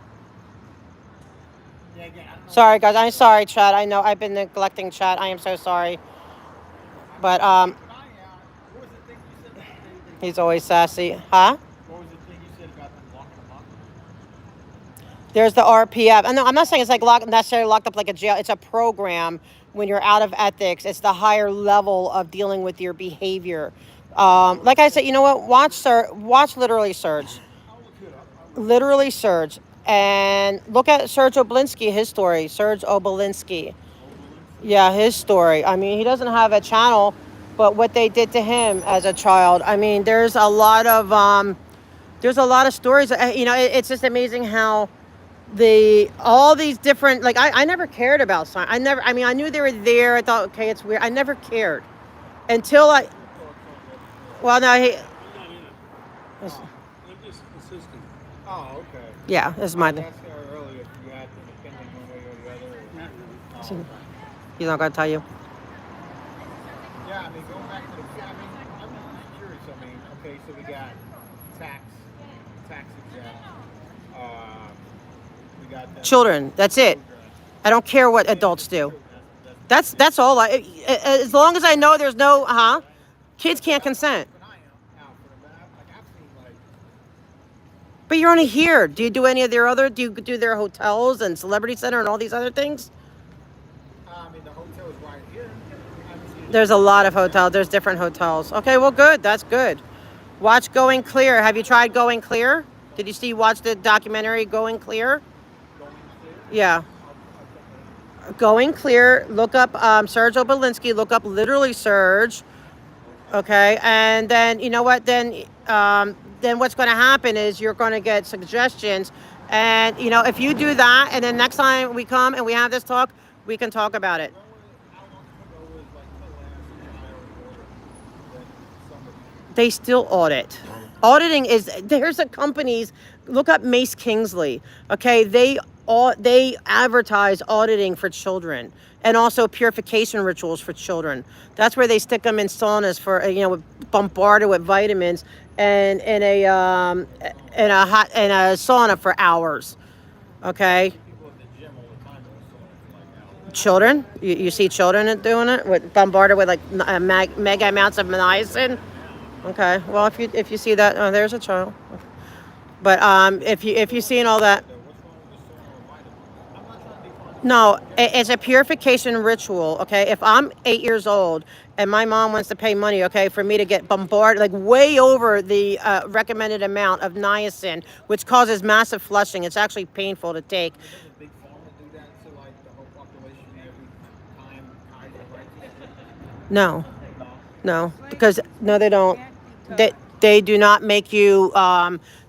yeah, again, I don't know. Sorry, guys. I'm sorry, Chad. I know I've been neglecting Chad. I am so sorry. But What He's always sassy. Huh? What was the thing you said about them locking them up? There's the RPF. And no, I'm not saying it's like necessarily locked up like a jail. It's a program when you're out of ethics. It's the higher level of dealing with your behavior. Like I said, you know what? Watch Literally Surge. I'll look it up. Literally Surge. And look at Serge Oblinsky, his story. Serge Oblinsky. Yeah, his story. I mean, he doesn't have a channel, but what they did to him as a child. I mean, there's a lot of stories. You know, it's just amazing how all these different, like, I never cared about science. I mean, I knew they were there. I thought, okay, it's weird. I never cared until well, no, He's not in it. They're just assisting. Oh, okay. yeah, this is my thing. That's earlier if you had an opinion one way or the other. Not really. So, he's not going to tell you. Yeah, I mean, going back to the, I mean, I'm just curious. I mean, okay, so we got tax exempt. We got that. Children, that's it. I don't care what adults do. That's all. As long as I know there's no, kids can't consent. Keep an eye out for them. Like, I've seen, like, But you're only here. Do you do any of do you do their hotels and Celebrity Center and all these other things? I mean, the hotel is right here. I haven't seen it. There's a lot of hotels. There's different hotels. Okay, well, good. That's good. Watch Going Clear. Have you tried Going Clear? Did you watch the documentary Going Clear? Going clear. Yeah. Going Clear. Look up Serge Oblinsky. Look up Literally Surge. Okay, and then you know what? Then what's going to happen is you're going to get suggestions, and you know if you do that, and then next time we come and we have this talk, we can talk about it. How long ago was like the last trial order that somebody? They still audit. Auditing there's a companies. Look up Mace Kingsley. Okay, they advertise auditing for children and also purification rituals for children. That's where they stick them in saunas for bombarded with vitamins and in a sauna for hours. Okay. People at the gym all the time are like Children, you see children doing it with bombarded with like mega amounts of niacin. Okay, well if you see that, there's a child. But if you seen all that, no, it's a purification ritual. Okay, if I'm 8 years old and my mom wants to pay money, okay, for me to get bombarded like way over the recommended amount of niacin, which causes massive flushing. It's actually painful to take. Does a big pharma do that to like the whole population every time righteous? No, no, because no, they don't. They do not make you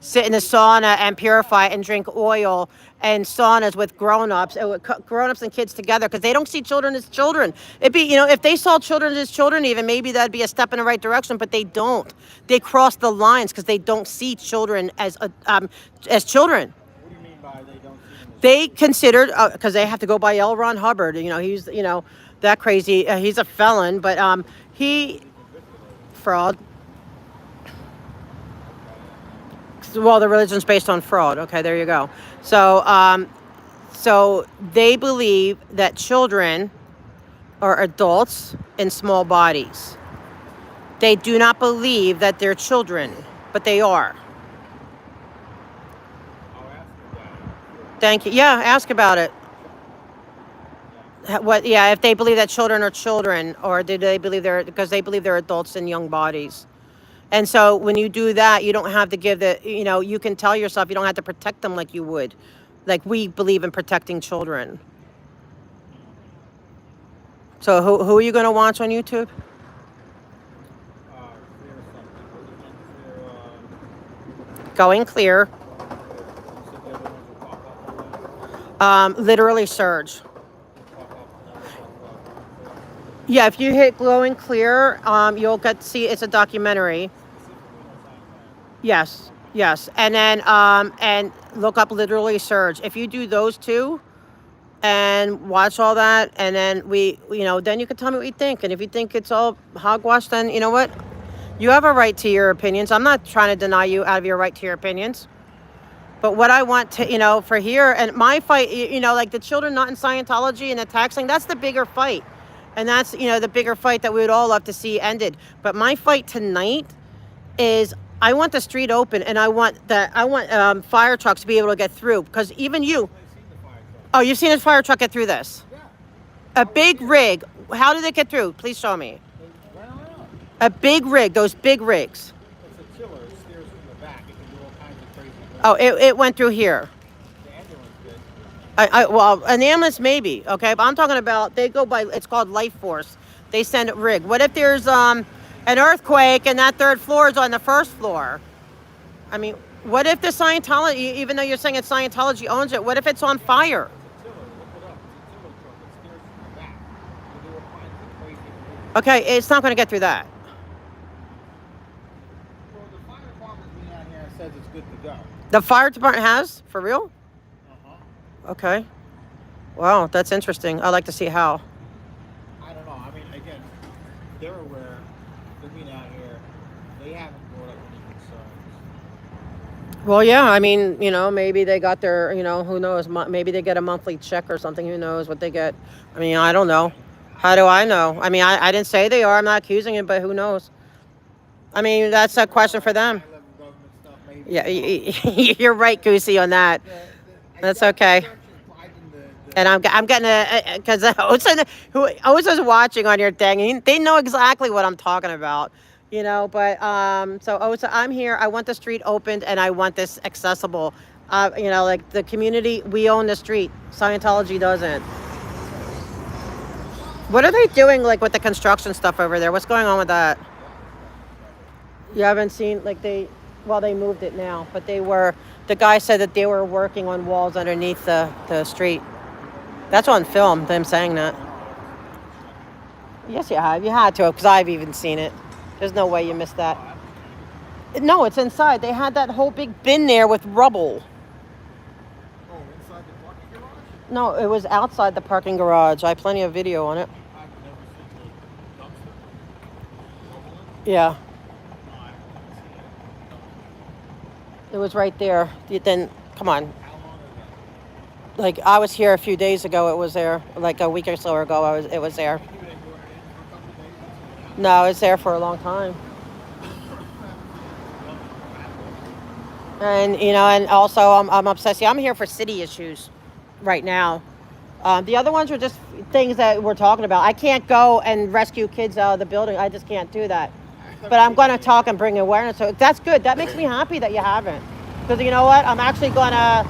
sit in a sauna and purify and drink oil and saunas with grown-ups and kids together because they don't see children as children. It'd be, if they saw children as children, even maybe that'd be a step in the right direction, but they don't. They cross the lines because they don't see children as children. What do you mean by they don't see them as? They considered, because they have to go by L. Ron Hubbard. He's, that crazy. He's a felon, but he fraud. Well, the religion's based on fraud. Okay, there you go. So, so they believe that children are adults in small bodies. They do not believe that they're children, but they are. I'll ask you that. Thank you. Yeah, ask about it. What? Yeah, if they believe that children are children, or do they believe because they believe they're adults in young bodies. And so when you do that, you don't have to give you can tell yourself you don't have to protect them like you would. Like we believe in protecting children. So who are you going to watch on YouTube? Clear something. Going Clear. You said the other ones will pop up on that? Literally Surge. Pop up. Yeah, if you hit Glowing Clear, you'll get to see it's a documentary. Yes, and then and look up Literally Surge. If you do those two, and watch all that, and then then you can tell me what you think. And if you think it's all hogwash, then you know what, you have a right to your opinions. I'm not trying to deny you out of your right to your opinions. But what I want to, for here and my fight, like the children not in Scientology and the taxing, that's the bigger fight. And that's, the bigger fight that we would all love to see ended. But my fight tonight is I want the street open, and I want fire trucks to be able to get through, because even you. I've seen the fire truck. Oh, you've seen a fire truck get through this? Yeah. A big rig. How did it get through? Please show me. They ran around. A big rig. Those big rigs. It's a chiller. It steers from the back. It can do all kinds of crazy things. Oh, it went through here. The ambulance did. Well, an ambulance maybe, okay, but I'm talking about they go by. It's called Life Force. They send a rig. What if there's an earthquake and that third floor is on the first floor? I mean, what if the Scientology, even though you're saying it's Scientology owns it, what if it's on fire? It's a tiller. Look it up. It's a tiller truck. It steers from the back. It can do all kinds of crazy things. Okay, it's not going to get through that. Well, the fire department's been out here and says it's good to go. The fire department has, for real? Uh-huh. Okay. Wow, that's interesting. I'd like to see how. I don't know. I mean, again, they're aware. They've been out here. They haven't brought up any concerns. Well, yeah, I mean, maybe they got their, who knows, maybe they get a monthly check or something. Who knows what they get? I mean, I don't know. How do I know? I mean, I didn't say they are. I'm not accusing it, but who knows? I mean, that's a question for them. High-level government stuff, maybe. Yeah, you're right, Goosey, on that. That's okay. And I'm getting because who Osa's watching on your thing. They know exactly what I'm talking about, But so Osa, I'm here. I want the street opened, and I want this accessible. Like the community, we own the street. Scientology doesn't. What are they doing, like with the construction stuff over there? What's going on with that? You haven't seen they moved it now, but the guy said that they were working on walls underneath the street. That's on film, them saying that. Yes, you have. You had to, because I've even seen it. There's no way you missed that. No, it's inside. They had that whole big bin there with rubble. Oh, inside the parking garage? No, it was outside the parking garage. I have plenty of video on it. I've never seen the dumpster. Rubble in? Yeah, No, I haven't seen it. it was right there. Then, come on. How long is that? Like, I was here a few days ago. It was there. Like a week or so ago, it was there. You were there for a couple of days? No, it's there for a long time. And and also I'm obsessed. Yeah, I'm here for city issues right now. The other ones are just things that we're talking about. I can't go and rescue kids out of the building. I just can't do that. But I'm going to talk and bring awareness. So that's good. That makes me happy that you haven't. Because you know what? I'm actually going to,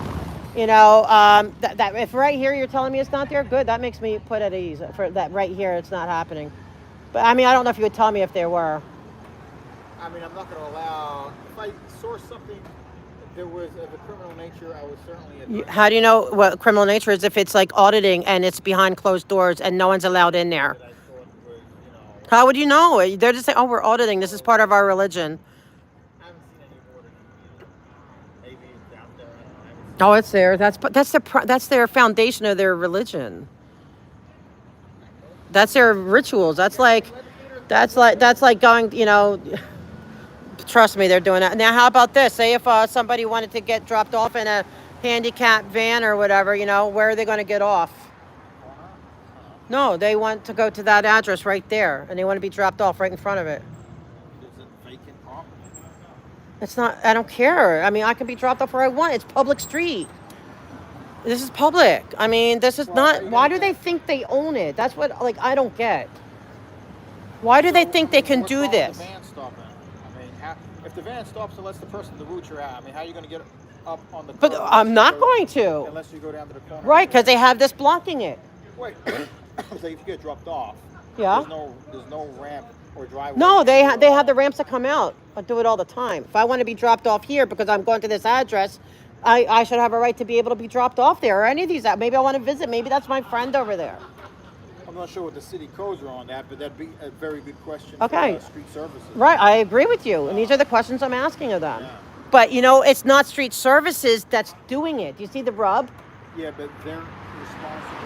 that if right here you're telling me it's not there, good. That makes me put at ease. For that right here, it's not happening. But I mean, I don't know if you would tell me if there were. I mean, I'm not going to allow. If I source something that was of a criminal nature, I would certainly. How do you know what criminal nature is if it's like auditing and it's behind closed doors and no one's allowed in there? That I thought was, How would you know? They're just saying, oh, we're auditing. This is part of our religion. I haven't seen any order. Maybe it's out there. I don't know. I haven't seen Oh, it's there. That's their foundation of their religion. That's their rituals. That's like going. Trust me, they're doing that. Now, how about this? Say if somebody wanted to get dropped off in a handicapped van or whatever, where are they going to get off? No, they want to go to that address right there, and they want to be dropped off right in front of it. Is it vacant property? It's not. I don't care. I mean, I can be dropped off where I want. It's public street. This is public. I mean, this is not. Why do they think they own it? That's what. I don't get. Why do they think they can What's do wrong with this? The van stopping. I mean, if the van stops and lets the person the route you're at, I mean, how are you going to get up on the? But curb I'm not unless going you to. Unless you go down to the corner. Right, because they have this blocking it. Wait. So if you get dropped off. Yeah. There's no ramp or driveway. No, they have the ramps that come out. I do it all the time. If I want to be dropped off here because I'm going to this address, I should have a right to be able to be dropped off there or any of these. Maybe I want to visit. Maybe that's my friend over there. I'm not sure what the city codes are on that, but that'd be a very good question Okay. for street services. Right, I agree with you. And these are the questions I'm asking of them. Yeah. But, it's not street services that's doing it. Do you see the rub? Yeah, but they're responsible.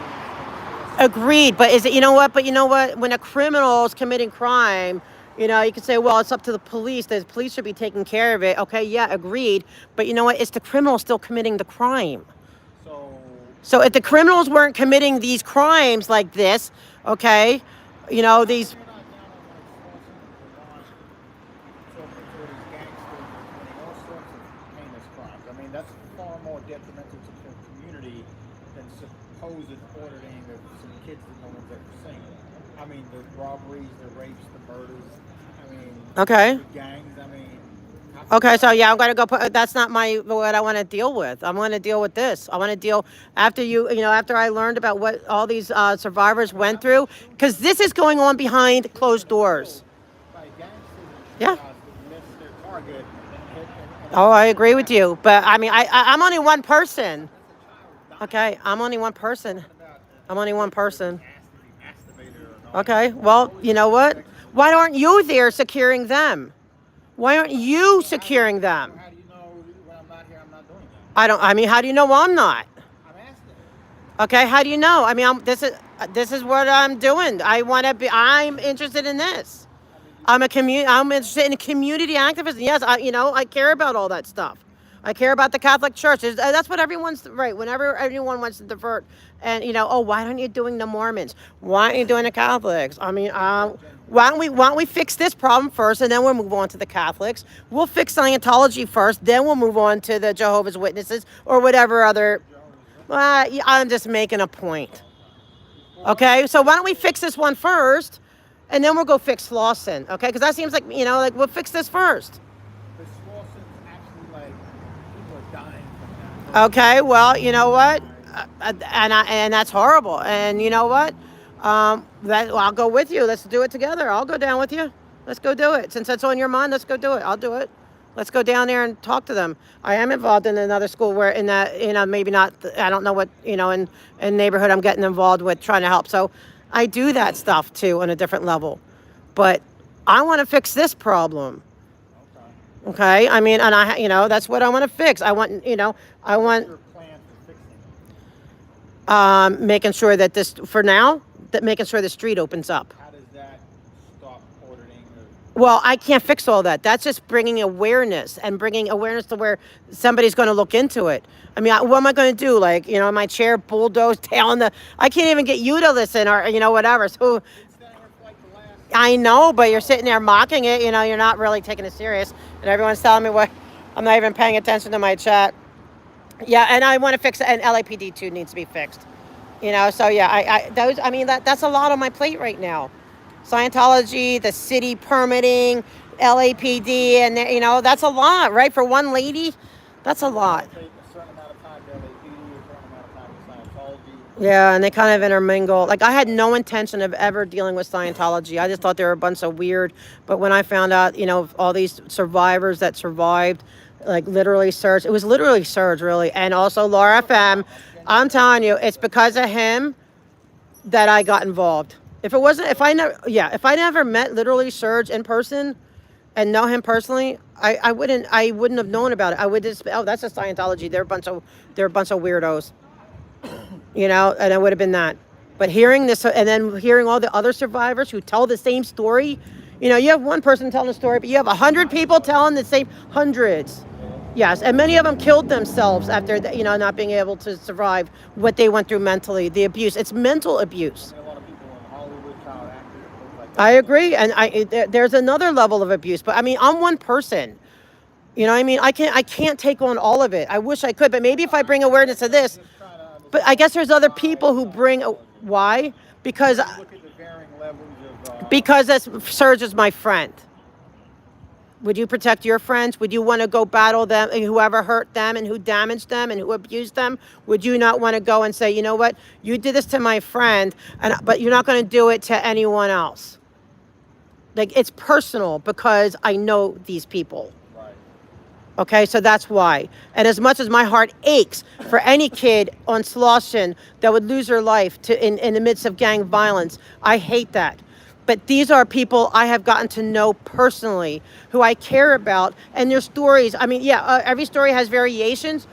Agreed. But is it, But you know what? When a criminal is committing crime, you can say, well, it's up to the police. The police should be taking care of it. Okay, yeah, agreed. But you know what? It's the criminal still committing the crime. So if the criminals weren't committing these crimes like this, okay, these... more detrimental to the community than supposed ordering of some kids that no one's ever seen. I mean, the robberies, the rapes, the murders. I mean, Okay. the gangs. I mean, Okay, so yeah, I'm gonna go put. That's not what I want to deal with. I'm going to deal with this. I want to deal after after I learned about what all these survivors went through, because this is going on behind closed doors. by gangsters and Yeah. shootouts that missed their target and hit and Oh, I agree with you, but I mean, I'm only one person. Okay, I'm only one person. I'm only one person. Okay, well, you know what? Why aren't you there securing them? Why aren't you securing them? How do you know when I'm not here, I'm not doing that? I mean, how do you know I'm not? I'm asking. Okay, how do you know? I mean, this is what I'm doing. I'm interested in this. I'm interested in community activism. Yes, I care about all that stuff. I care about the Catholic Church. That's what everyone's right. Whenever everyone wants to divert, and oh, why aren't you doing the Mormons? Why aren't you doing the Catholics? I mean, why don't we fix this problem first, and then we'll move on to the Catholics. We'll fix Scientology first, then we'll move on to the Jehovah's Witnesses or whatever other. I'm just making a point. Okay, so why don't we fix this one first, and then we'll go fix Lawson. Okay, because that seems like like we'll fix this first. The Swanson's actually like people are dying from that. Okay, well, you know what, and that's horrible. And you know what, I'll go with you. Let's do it together. I'll go down with you. Let's go do it. Since that's on your mind, let's go do it. I'll do it. Let's go down there and talk to them. I am involved in another school where in that, maybe not, I don't know what, in neighborhood I'm getting involved with trying to help. So I do that stuff too on a different level. But I want to fix this problem. Okay? I mean, and that's what I want to fix. I want, I want What's your plan for fixing it? making sure that making sure the street opens up. How does that stop ordering? Well, I can't fix all that. That's just bringing awareness to where somebody's going to look into it. I mean, what am I going to do? Like, in my chair, bulldoze down I can't even get you to listen or, whatever. So I know, but you're sitting there mocking it. You're not really taking it serious. And everyone's telling me what, I'm not even paying attention to my chat. Yeah, and I want to fix it. And LAPD too needs to be fixed. So yeah, that's a lot on my plate right now. Scientology, the city permitting, LAPD, and that's a lot, right? For one lady, that's a lot. Take a certain amount of time to LAPD, a certain amount of time to Scientology. Yeah, and they kind of intermingle. Like, I had no intention of ever dealing with Scientology. I just thought they were a bunch of weird. But when I found out, all these survivors that survived, like literally Surge, it was literally Surge, really, and also Laura FM. I'm telling you, it's because of him that I got involved. If I never met literally Surge in person and know him personally, I wouldn't have known about it. I would just, that's a Scientology. They're a bunch of weirdos, and it would have been that. But hearing this and then hearing all the other survivors who tell the same story, you have one person telling a story, but you have 100 people telling the same, hundreds. Yes, and many of them killed themselves after, not being able to survive what they went through mentally, the abuse. It's mental abuse. A lot of people in Hollywood, child actors, things like that. I agree, and there's another level of abuse. But I mean, I'm one person. I can't take on all of it. I wish I could, but maybe if I bring awareness to this. But I guess there's other people who bring. Why? Because Look at the varying levels of. because Serge is my friend. Would you protect your friends? Would you want to go battle them, whoever hurt them and who damaged them and who abused them? Would you not want to go and say, you know what, you did this to my friend, but you're not going to do it to anyone else? Like, it's personal because I know these people. Right. Okay, so that's why. And as much as my heart aches for any kid on Slauson that would lose her life in the midst of gang violence, I hate that. But these are people I have gotten to know personally, who I care about, and their stories. I mean, every story has variations,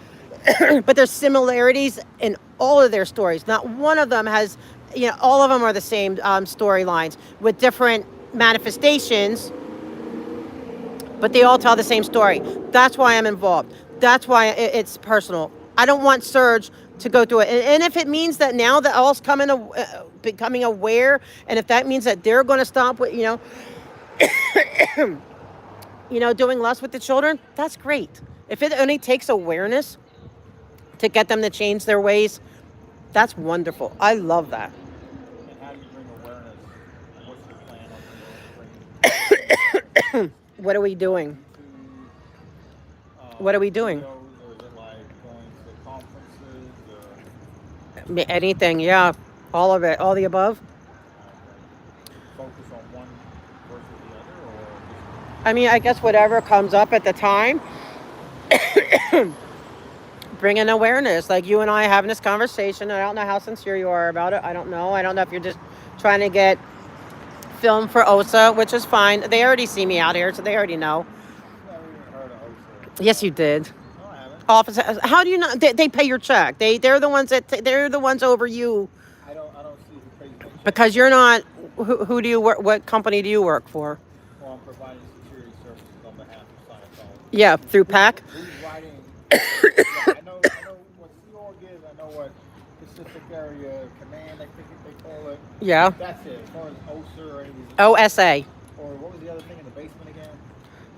but there's similarities in all of their stories. Not one of them has, all of them are the same storylines with different manifestations, but they all tell the same story. That's why I'm involved. That's why it's personal. I don't want Surge to go through it. And if it means that now that all's becoming aware, and if that means that they're going to stop with, doing less with the children, that's great. If it only takes awareness, to get them to change their ways. That's wonderful. I love that. And how do you bring awareness? What's your plan on bringing What are we doing? YouTube, What are we doing? videos, or is it like going to conferences? Anything, yeah. All of it, all the above. Focus on one versus the other, or I mean, I guess whatever comes up at the time. Bring in awareness. Like you and I having this conversation. I don't know how sincere you are about it. I don't know. I don't know if you're just trying to get film for OSA, which is fine. They already see me out here, so they already know. never even heard of OSA. Yes, you did. No, I haven't. Office. How do you know? They pay your check. They're the ones they're the ones over you I don't see who pays my check. because you're not. Who do you work? What company do you work for? Well, I'm providing security services on behalf of Scientology. Yeah, through PAC. Who's writing? Yeah, I know what Sea Org is. I know what Pacific Area Command, I think they call it. Yeah. That's it. As far as OSA or any of these, OSA. or what was the other thing in the basement again?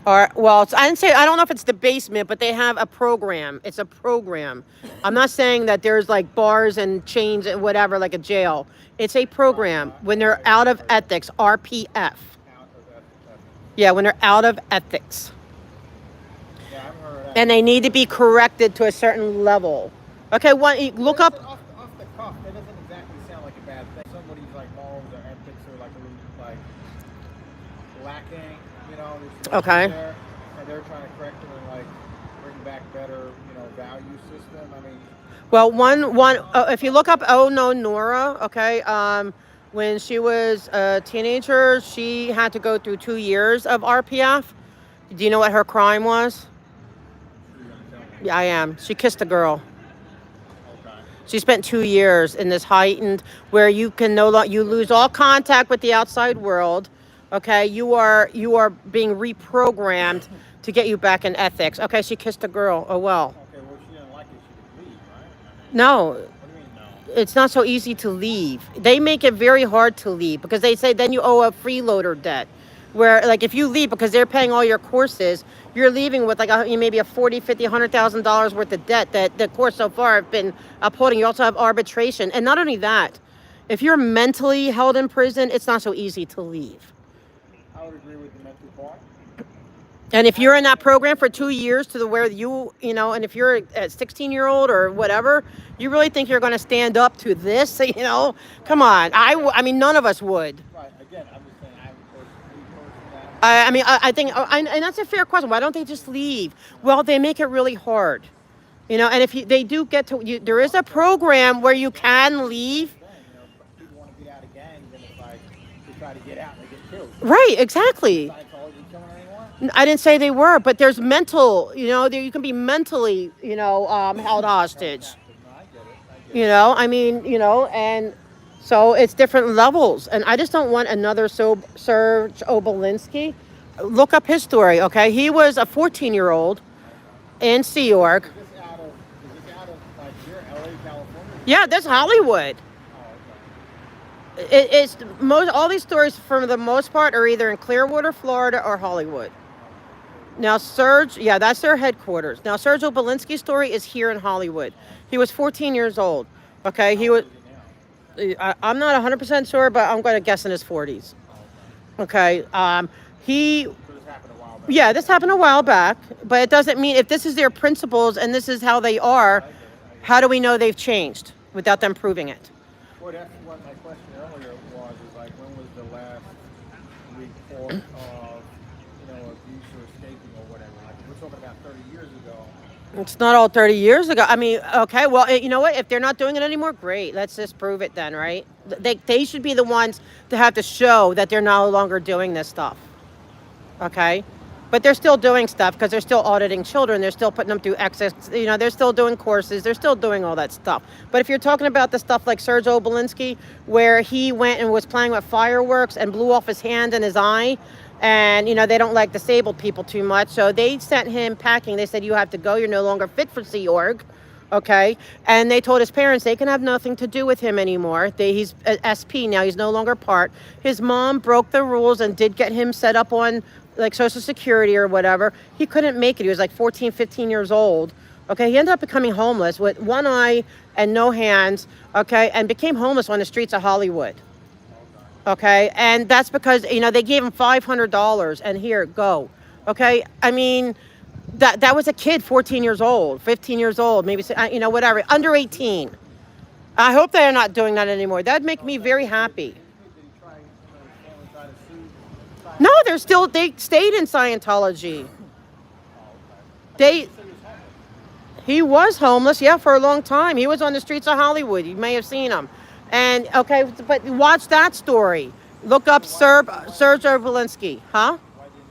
Or well, I don't know if it's the basement, but they have a program. It's a program. I'm not saying that there's like bars and chains and whatever, like a jail. It's a program when they're out of ethics, RPF. Out of that. Yeah, when they're out of ethics. Yeah, I haven't heard of that. And they need to be corrected to a certain level. Okay, look up. Off the cuff, that doesn't exactly sound like a bad thing. Somebody's like morals or ethics are like a little like lacking, you know. There's some Okay. issues there, and they're trying to correct them and like bring back better, value system. I mean, Well, if you look up Oh No Nora, okay, when she was a teenager, she had to go through 2 years of RPF. Do you know what her crime was? you're gonna tell me. Yeah, I am. She kissed a girl. Okay. She spent 2 years in this heightened where you can you lose all contact with the outside world. Okay, you are being reprogrammed to get you back in ethics. Okay, she kissed a girl. Oh well. Okay, well, she didn't like it. She could leave, right? No, What do you mean, no? it's not so easy to leave. They make it very hard to leave because they say then you owe a freeloader debt. Where like if you leave because they're paying all your courses, you're leaving with like maybe a $40,000, $50,000, $100,000 worth of debt that the courts so far have been upholding. You also have arbitration, and not only that, if you're mentally held in prison, it's not so easy to leave. I would agree with the mental part. And if you're in that program for 2 years to the where and if you're a 16-year-old or whatever, you really think you're going to stand up to this? Come on. I mean, none of us would. Right. Again, I'm just saying I have a person that. I mean, I think, and that's a fair question. Why don't they just leave? Well, they make it really hard. And if they do get to, there is a program where you can leave. People want to get out of gangs, and it's like they try to get out and they get killed. Right, exactly. Scientology killing anyone? I didn't say they were, but there's mental, you can be mentally, held hostage. No, I get it. I mean, and so it's different levels. And I just don't want another Serge Obelinsky. Look up his story, okay? He was a 14-year-old in Sea Org. Is this out of like here, LA, California? Yeah, that's Hollywood. Oh, okay. It's all these stories for the most part are either in Clearwater, Florida, or Hollywood. Now, that's their headquarters. Now, Serge Obelinsky's story is here in Hollywood. He was 14 years old. Okay, he was. I'm not 100% sure, but I'm going to guess in his 40s. Okay, he. So this happened a while back. Yeah, this happened a while back, but it doesn't mean if this is their principles and this is how they are, how do we know they've changed without them proving it? Well, that's what my question earlier was, is like when was the last report of, abuse or escaping or whatever? Like if we're talking about 30 years ago. It's not all 30 years ago. I mean, okay, well, you know what? If they're not doing it anymore, great. Let's just prove it then, right? They should be the ones to have to show that they're no longer doing this stuff. Okay? But they're still doing stuff because they're still auditing children. They're still putting them through access. They're still doing courses. They're still doing all that stuff. But if you're talking about the stuff like Serge Obelinsky, where he went and was playing with fireworks and blew off his hand and his eye, and, they don't like disabled people too much. So they sent him packing. They said, you have to go. You're no longer fit for Sea Org. Okay. And they told his parents they can have nothing to do with him anymore. He's an SP now. He's no longer part. His mom broke the rules and did get him set up on like Social Security or whatever. He couldn't make it. He was like 14, 15 years old. Okay, he ended up becoming homeless with one eye and no hands. Okay, and became homeless on the streets of Hollywood. Okay, and that's because they gave him $500 and here go. Okay, I mean that was a kid, 14 years old, 15 years old, maybe whatever, under 18. I hope they're not doing that anymore. That'd make me very happy. Did he try, his family try to sue No, Scientology? they stayed in Scientology. Oh, okay. They You said he was homeless. He was homeless, yeah, for a long time. He was on the streets of Hollywood. You may have seen him. And okay, but watch that story. Look up Serge Obolinski, huh? Why didn't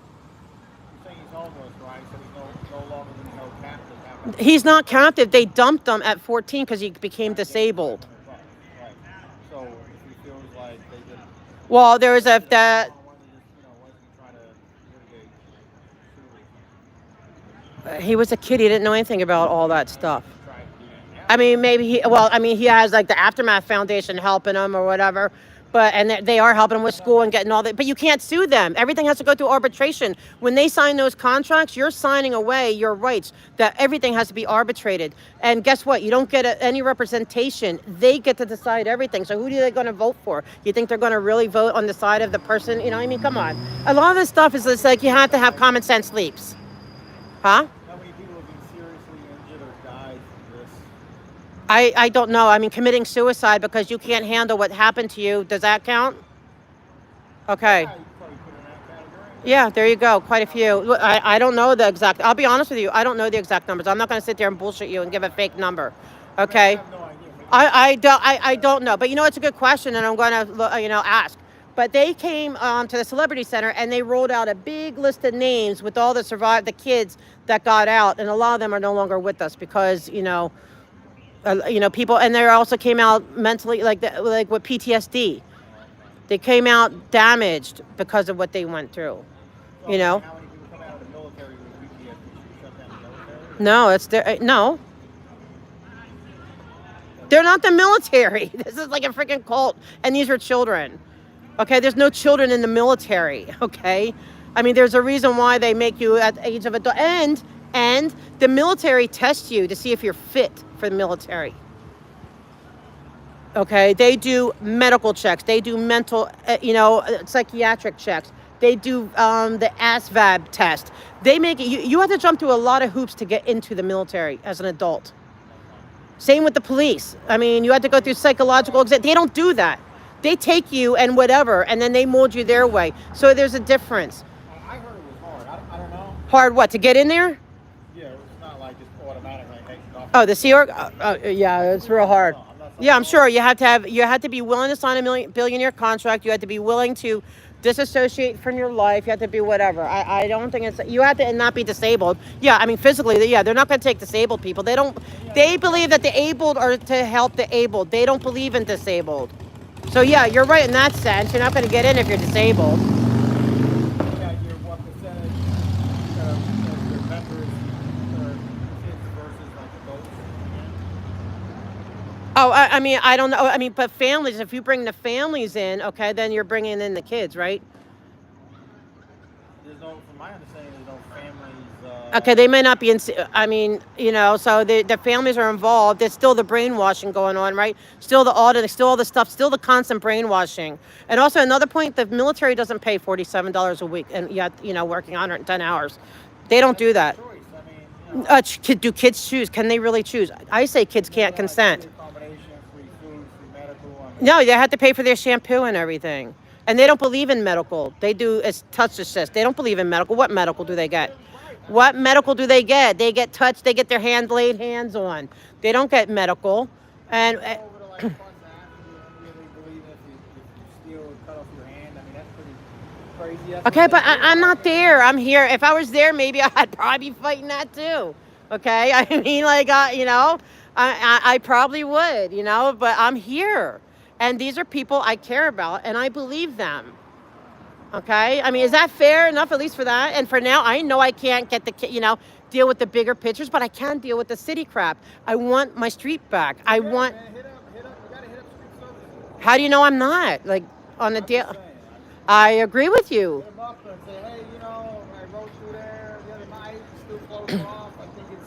you're saying he's homeless, right? So he's no longer going to be held captive. He's not captive. They dumped him at 14 because he became disabled. Right. So if he feels like they didn't, Well, there was a that why did why didn't he try to litigate sue? he was a kid. He didn't know anything about all that stuff. Try to do that now. I mean, maybe he has like the Aftermath Foundation helping him or whatever. But and they are helping him with school and getting all that. But you can't sue them. Everything has to go through arbitration. When they sign those contracts, you're signing away your rights. That everything has to be arbitrated. And guess what? You don't get any representation. They get to decide everything. So who are they going to vote for? You think they're going to really vote on the side of the person? I mean, come on. A lot of this stuff is just like you have to have common sense leaps, huh? How many people have been seriously injured or died from this? I don't know. I mean, committing suicide because you can't handle what happened to you. Does that count? Okay. Yeah, you probably put in that category. Yeah, there you go. Quite a few. I don't know the exact. I'll be honest with you. I don't know the exact numbers. I'm not going to sit there and bullshit you and give a fake number. Okay. I have no idea. Maybe I don't know. But it's a good question, and I'm going to ask. But they came to the Celebrity Center and they rolled out a big list of names with all the kids that got out, and a lot of them are no longer with us because people, and they also came out mentally like with PTSD. They came out damaged because of what they went through. How many people come out of the military with PTSD? Should we shut down the military? No. They're not the military. This is like a freaking cult, and these are children. Okay, there's no children in the military. Okay, I mean, there's a reason why they make you at the age of adult, and the military tests you to see if you're fit for the military. Okay, they do medical checks. They do mental, psychiatric checks. They do the ASVAB test. They make it. You have to jump through a lot of hoops to get into the military as an adult. Same with the police. I mean, you have to go through psychological exam. They don't do that. They take you and whatever, and then they mold you their way. So there's a difference. I heard it was hard. I don't know. Hard what? To get in there? Yeah, it's not like just automatic. Like, hey, Oh, the Sea Org? Yeah, it's real hard. Yeah, I'm sure you have to be willing to sign a billionaire contract. You have to be willing to disassociate from your life. You have to be whatever. I don't think you have to not be disabled. Yeah, I mean physically, yeah, they're not going to take disabled people. They believe that the abled are to help the abled. They don't believe in disabled. So yeah, you're right in that sense. You're not going to get in if you're disabled. Yeah, what percentage of your members are kids versus like adults? Oh, I mean, I don't know. I mean, but families, if you bring the families in, okay, then you're bringing in the kids, right? From my understanding, there's no families. Okay, they may not be in, I mean, so the families are involved. There's still the brainwashing going on, right? Still the audit, still all the stuff, still the constant brainwashing. And also another point, the military doesn't pay $47 a week and yet, working 110 hours. They don't do that. Choice. I mean, Do kids choose? Can they really choose? I say kids can't consent. free accommodation, free food, free medical. I mean, No, they have to pay for their shampoo and everything. And they don't believe in medical. They do touch assist. They don't believe in medical. What medical do they get? What medical do they get? They get touched. They get their laid hands on. They don't get medical. And over to like fun math, you really believe if you steal and cut off your hand. I mean, that's pretty crazy. That's okay, what but they do. I'm not there. I'm here. If I was there, maybe I'd probably be fighting that too. Okay, I mean, I probably would, but I'm here. And these are people I care about, and I believe them. Okay, I mean, is that fair enough, at least for that? And for now, I know I can't get deal with the bigger pictures, but I can deal with the city crap. I want my street back. I want. Man, hit up. We gotta hit up street services. How do you know I'm not on the deal? Saying, I agree with you. hit them up and say, hey, I rode through there the other night. Still closed off. I think it's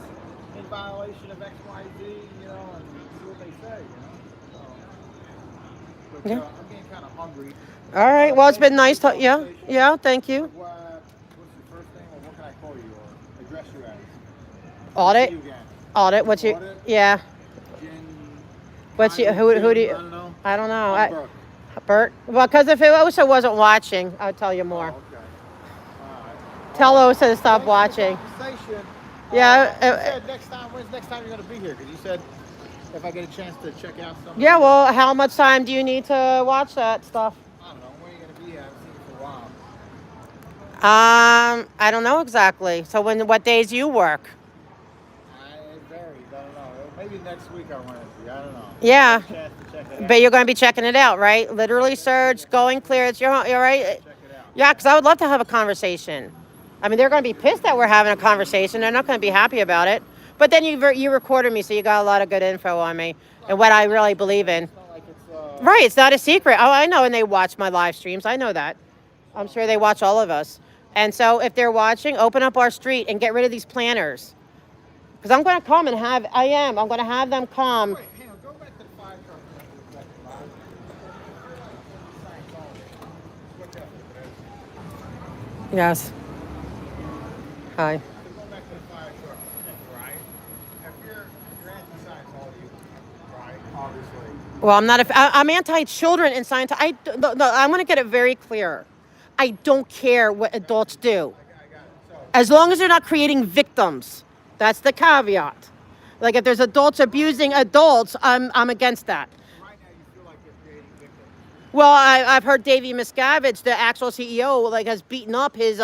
violation of X, Y, Z, you know, and see what they say, you know. So, but Yeah. I'm getting kind of hungry. All right. Well, it's Thank been you for nice. the Yeah. conversation. Yeah. Thank you. What's your first name, or what can I call you, or address you as? Audit. See you again. Audit. What's your? Audit? Yeah. Jen, What's your? Connie, Who do Jim, you? I don't know. I don't know. I'm Burke. Bert. Well, because if it also wasn't watching, I'd tell you more. Oh, okay. All right. Tell Well, Osa to stop thanks watching. for the conversation. Yeah. You said next time. When's next time you're going to be here? Because you said if I get a chance to check out some. Yeah. Well, how much time do you need to watch that stuff? I don't know. When are you going to be here? I haven't seen you for a while. I don't know exactly. So what days do you work? It varies. I don't know. Maybe next week I want to see. I don't know. Yeah. Get a chance to check it out. But you're going to be checking it out, right? Literally search, going clear. It's your home. You're right. Check it out. Yeah, because I would love to have a conversation. I mean, they're going to be pissed that we're having a conversation. They're not going to be happy about it. But then you recorded me, so you got a lot of good info on me and what I really believe in. It's not like it's. Right, it's not a secret. Oh, I know, and they watch my live streams. I know that. I'm sure they watch all of us. And so if they're watching, open up our street and get rid of these planners. Because I'm going to come and I'm going to have them come. Wait, hang on. Go back to the fire truck. Yes. Hi. So go back to the fire truck, right? If you're anti-Scientology, right? Obviously. Well, I'm anti-children and science. I'm going to get it very clear. I don't care what adults do. I got it. So As long as they're not creating victims. That's the caveat. Like if there's adults abusing adults, I'm against that. right now you feel like you're creating victims. Well, I've heard Davey Miscavige, the actual CEO, like has beaten up his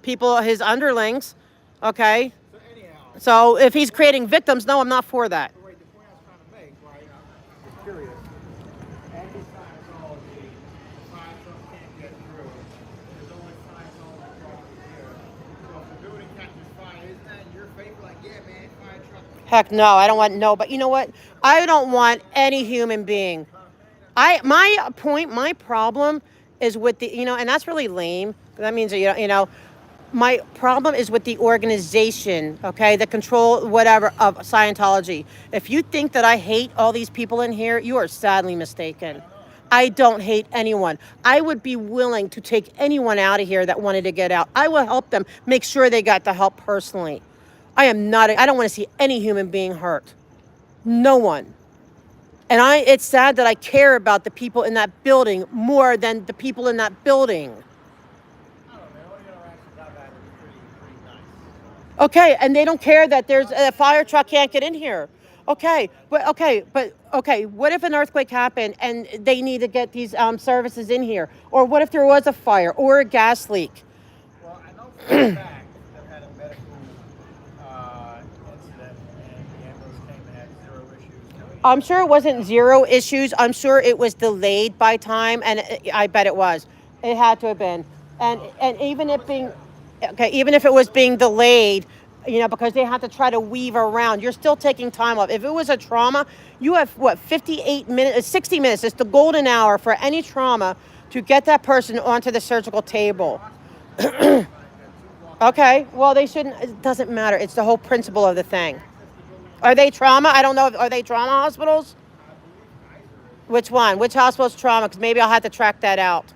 people, his underlings. Okay. So anyhow, So if he's creating victims, no, I'm not for that. the point I was trying to make, right? I'm just curious. Anti-Scientology, fire truck can't get through. There's only Scientology property here. So if the building catches fire, isn't that in your favor? Like, yeah, man, fire truck. Heck no, I don't want no. But you know what? I don't want any human being. My problem is with the, and that's really lame. That means that, my problem is with the organization, okay, the control, whatever, of Scientology. If you think that I hate all these people in here, you are sadly mistaken. I don't hate anyone. I would be willing to take anyone out of here that wanted to get out. I will help them make sure they got the help personally. I don't want to see any human being hurt. No one. And it's sad that I care about the people in that building more than the people in that building. I don't know. The only interactions I've had are pretty nice. Okay, and they don't care that there's a fire truck can't get in here. Okay, but what if an earthquake happened and they need to get these services in here? Or what if there was a fire or a gas leak? Well, I know for a fact they've had a medical incident and the ambulance came and had 0 issues. I'm sure it wasn't 0 issues. I'm sure it was delayed by time, and I bet it was. It had to have been. And even if it was being delayed, because they had to try to weave around, you're still taking time off. If it was a trauma, you have 58 minutes, 60 minutes. It's the golden hour for any trauma to get that person onto the surgical table. Okay, well, they shouldn't. It doesn't matter. It's the whole principle of the thing. Are they trauma? I don't know. Are they trauma hospitals? Which one? Which hospital's trauma? Because maybe I'll have to track that out.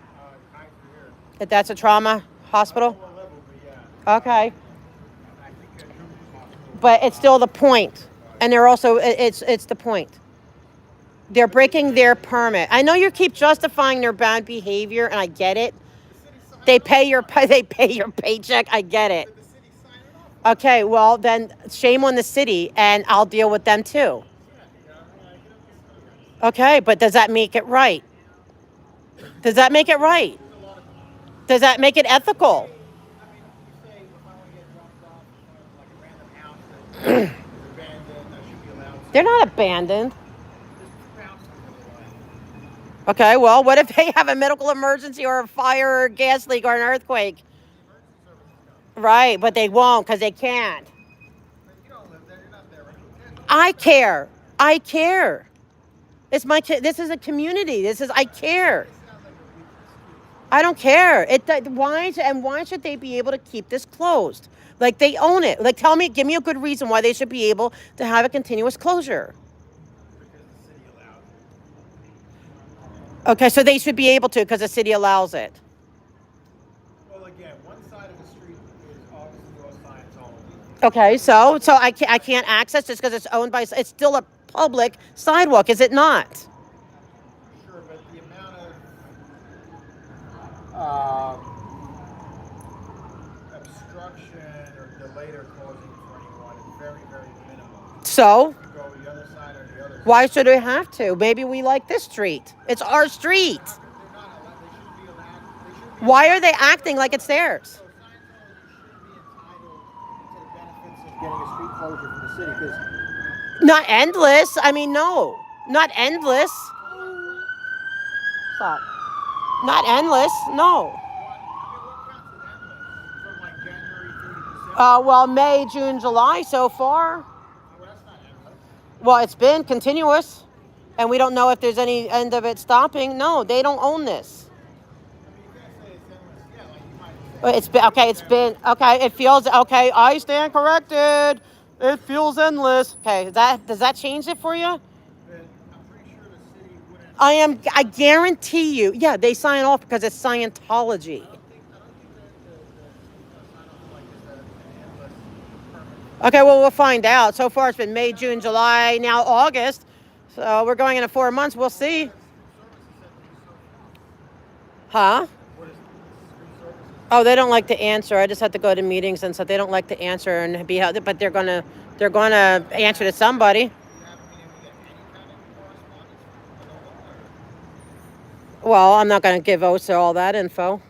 If that's a trauma hospital? Okay. But it's still the point. And they're also, it's the point. They're breaking their permit. I know you keep justifying their bad behavior, and I get it. They pay your paycheck. I get it. Okay, well, then shame on the city, and I'll deal with them too. Okay, but does that make it right? Does that make it right? Does that make it ethical? They're not abandoned. Okay, well, what if they have a medical emergency or a fire or a gas leak or an earthquake? Right, but they won't because they can't. I care. I care. This is a community. I care. I don't care. Why should they be able to keep this closed? Like they own it. Like give me a good reason why they should be able to have a continuous closure. Because the city allows it. Okay, so they should be able to because the city allows it. Well, again, one side of the street is obviously all science only. Okay, so I can't access just because it's owned by. It's still a public sidewalk, is it not? Sure, but the amount of obstruction or delay they're causing for anyone is very, very minimal. So You go the other side or the other side. why should we have to? Maybe we like this street. It's our street. They're not allowed. They shouldn't be allowed. They shouldn't be. Why are they acting like it's theirs? So science owners shouldn't be entitled to the benefits of getting a street closure from the city because Not endless. I mean, no, not endless. Stop. Not endless. No. what counts as endless from like January through to December? Well, May, June, July so far. Well, that's not endless. Well, it's been continuous, and we don't know if there's any end of it stopping. No, they don't own this. I mean, you can't say it's endless. Yeah, like you might say. Well, it's been okay. It's been okay. It feels okay. I stand corrected. It feels endless. Okay, does that change it for you? But I'm pretty sure the city wouldn't. I guarantee you. Yeah, they sign off because it's Scientology. I don't think the sign off like is an endless permit. Okay, well we'll find out. So far it's been May, June, July, now August. So we're going into 4 months. We'll see. Huh? What is street services? Oh, they don't like to answer. I just have to go to meetings and so they don't like to answer and be held, but they're gonna answer to somebody. You haven't been able to get any kind of correspondence from the Well, I'm not gonna give OSA all that info.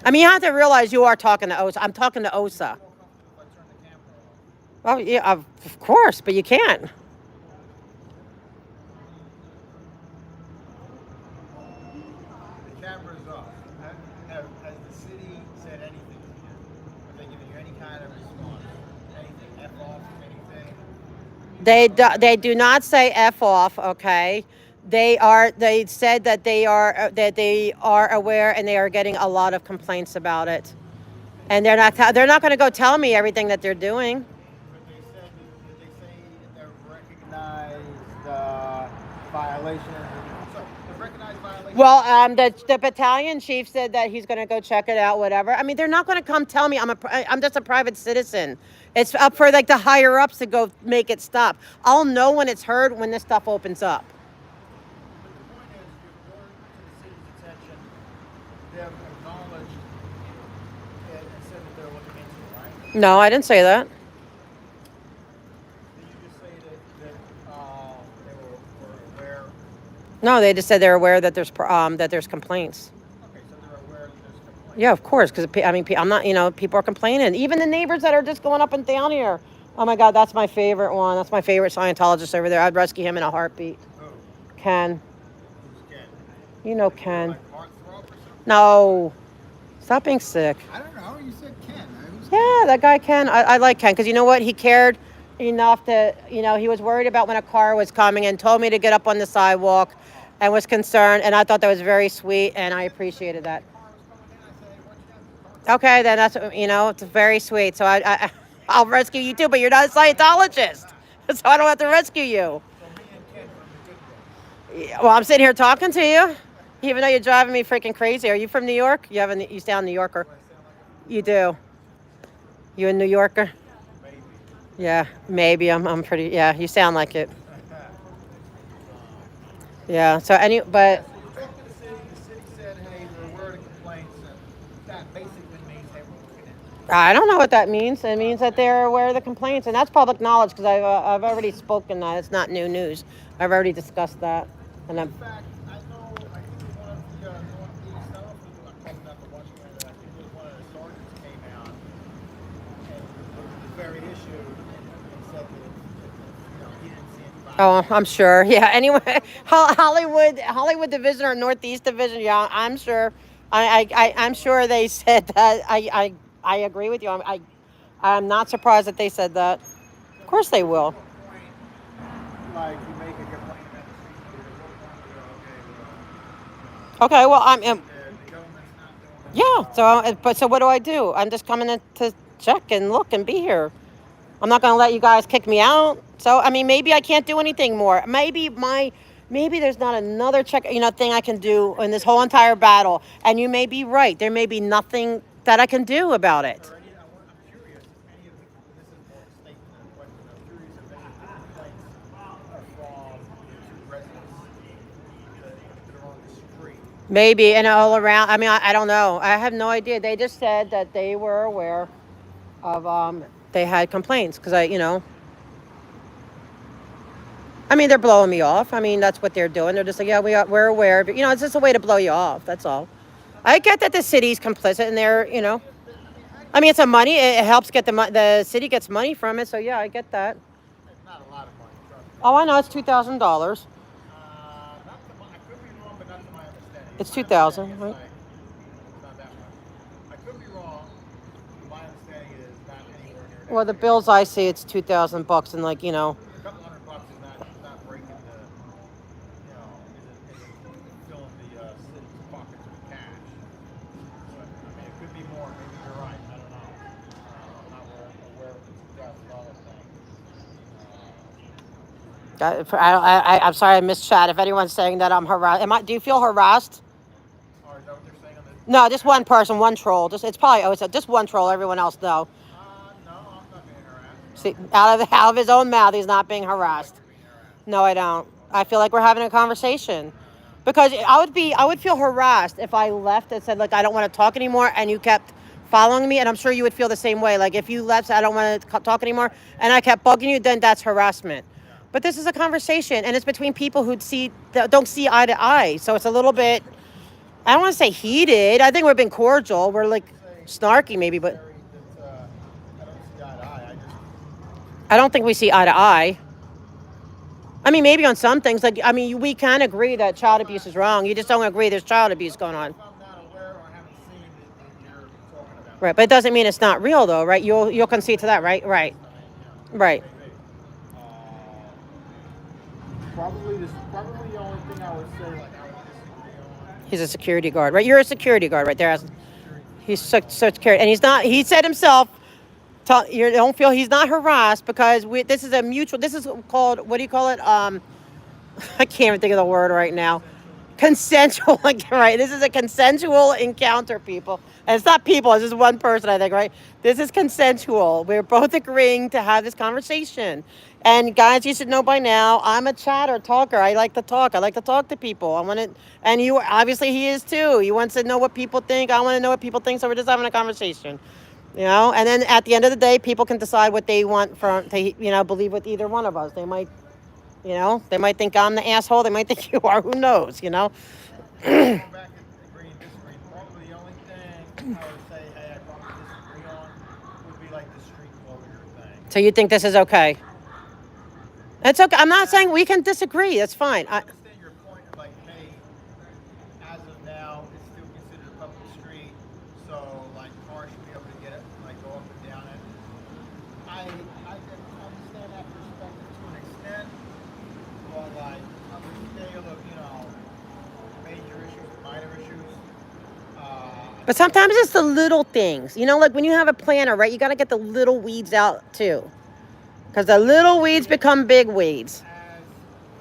I mean, you have to realize you are talking to OSA. I'm talking to OSA. more comfortable if I turn the camera off. Oh yeah, of course, but you can't. The camera's off. Has the city said anything to you? Have they given you any kind of response? Anything? F off? Anything? They do not say F off, okay? They said that they are aware and they are getting a lot of complaints about it. And they're not going to go tell me everything that they're doing. But they said, did they say they've recognized violations? Sorry, they've recognized violations? Well, the battalion chief said that he's going to go check it out, whatever. I mean, they're not going to come tell me. I'm just a private citizen. It's up for like the higher ups to go make it stop. I'll know when it's heard when this stuff opens up. But the point is, you've brought to the city's attention, they've acknowledged it and said that they're looking into it, right? No, I didn't say that. Did you just say that they were aware? No, they just said they're aware that there's complaints. Okay, so they're aware that there's complaints. Yeah, of course, because I mean, I'm not. People are complaining. Even the neighbors that are just going up and down here. Oh my God, that's my favorite one. That's my favorite Scientologist over there. I'd rescue him in a heartbeat. Who? Ken, Who's Ken? you know Ken. Like Mark Thrope or something? No, stop being sick. I don't know. You said Ken. Who's Yeah, that guy Ken. I like Ken because you know what? He cared enough to, he was worried about when a car was coming and told me to get up on the sidewalk and was concerned. And I thought that was very sweet and I appreciated that. Okay, then that's, it's very sweet. So I'll rescue you too, but you're not a Scientologist. So I don't have to rescue you. Yeah, well, I'm sitting here talking to you, even though you're driving me freaking crazy. Are you from New York? You sound New Yorker. You do. You a New Yorker? Maybe. Yeah, maybe. I'm pretty. Yeah, you sound like it. Yeah. So So you talked to the city said, hey, we're aware of the complaints, and that basically means, hey, we're looking into it. I don't know what that means. It means that they're aware of the complaints, and that's public knowledge because I've already spoken that. It's not new news. I've already discussed that, and I'm. In fact, I think it was one of the Northeast, I don't know if it was, I'm talking about the Washington, I think it was one of the sergeants came out and looked at the very issue and said that, he didn't see anybody. Oh, I'm sure. Yeah. Anyway, Hollywood Division or Northeast Division. Yeah, I'm sure. I'm sure they said that. I agree with you. I'm not surprised that they said that. Of course they will. Like, you make a complaint about the street, but at what point you go, okay, well, Okay. Well, there, Yeah. So what do I do? I'm just coming in to check and look and be here. I'm not going to let you guys kick me out. So I mean, maybe I can't do anything more. Maybe there's not another thing I can do in this whole entire battle. And you may be right. There may be nothing that I can do about it. Or any, I'm curious if any of the, this is more of a statement than a question, I'm curious if any of the complaints are from the two residents that are on the street. Maybe and all around. I mean, I don't know. I have no idea. They just said that they were aware of they had complaints because I mean, they're blowing me off. I mean, that's what they're doing. They're just like, yeah, we're aware. But, it's just a way to blow you off. That's all. I get that the city's complicit and they're. I mean, it's a money. It helps get the city gets money from it. So, yeah, I get that. It's not a lot of money, trust me. Oh, I know. It's $2,000. Not to my, I could be wrong, but not to my understanding. It's My 2,000, understanding right? is like, it's not that much. I could be wrong. My understanding is not anywhere near that. Well, the bills I see, it's $2,000 and A couple $100 is not breaking the, isn't filling the city's pockets with cash. But I mean, it could be more. Maybe you're right. I don't know. I'm not aware of the $2,000 thing. I'm sorry I missed chat. If anyone's saying that I'm harassed, do you feel harassed? Or is that what they're saying on the? No, just one person, one troll. Just one troll. Everyone else, no. No, I'm not being harassed. See, out of his own mouth, he's not being harassed. You're being harassed. No, I don't. I feel like we're having a conversation. Because I would feel harassed if I left and said, like, I don't want to talk anymore, and you kept following me, and I'm sure you would feel the same way. Like, if you left, I don't want to talk anymore, and I kept bugging you, then that's harassment. Yeah. But this is a conversation, and it's between people who don't see eye to eye. So it's a little bit, I don't want to say heated. I think we're being cordial. We're like snarky, maybe, but I don't see eye to eye. I don't think we see eye to eye. I mean, maybe on some things, like, I mean, we can agree that child abuse is wrong. You just don't agree there's child abuse going on. If I'm not aware or haven't seen that you're talking about. Right, but it doesn't mean it's not real, though, right? You'll concede to that, right? Right, I mean, right. maybe. Probably the only thing I would say, like, I would disagree on. He's a security guard, right? You're a security guard right there. He's so security, and he's not. He said himself, you don't feel he's not harassed because this is a mutual. This is called, what do you call it? I can't even think of the word right now. Consensual, right? This is a consensual encounter, people. And it's not people, it's just one person, I think, right? This is consensual. We're both agreeing to have this conversation. And guys, you should know by now, I'm a chatter talker. I like to talk. I like to talk to people. I want to, and you obviously he is too. He wants to know what people think. I want to know what people think. So we're just having a conversation, And then at the end of the day, people can decide what they want to believe with either one of us. They might think I'm the asshole. They might think you are. Who knows? Going back and agreeing and disagreeing, probably the only thing I would say, hey, I probably disagree on would be like the street closure thing. So you think this is okay? It's okay. I'm not saying we can disagree. That's fine. I understand your point of like, hey, as of now, it's still considered a public street, so like cars should be able to get it, like go up and down it. I can understand that perspective to an extent, but like on the scale of major issues, minor issues. But sometimes it's the little things. Like when you have a planner, right? You got to get the little weeds out too. Because the little weeds become big weeds. As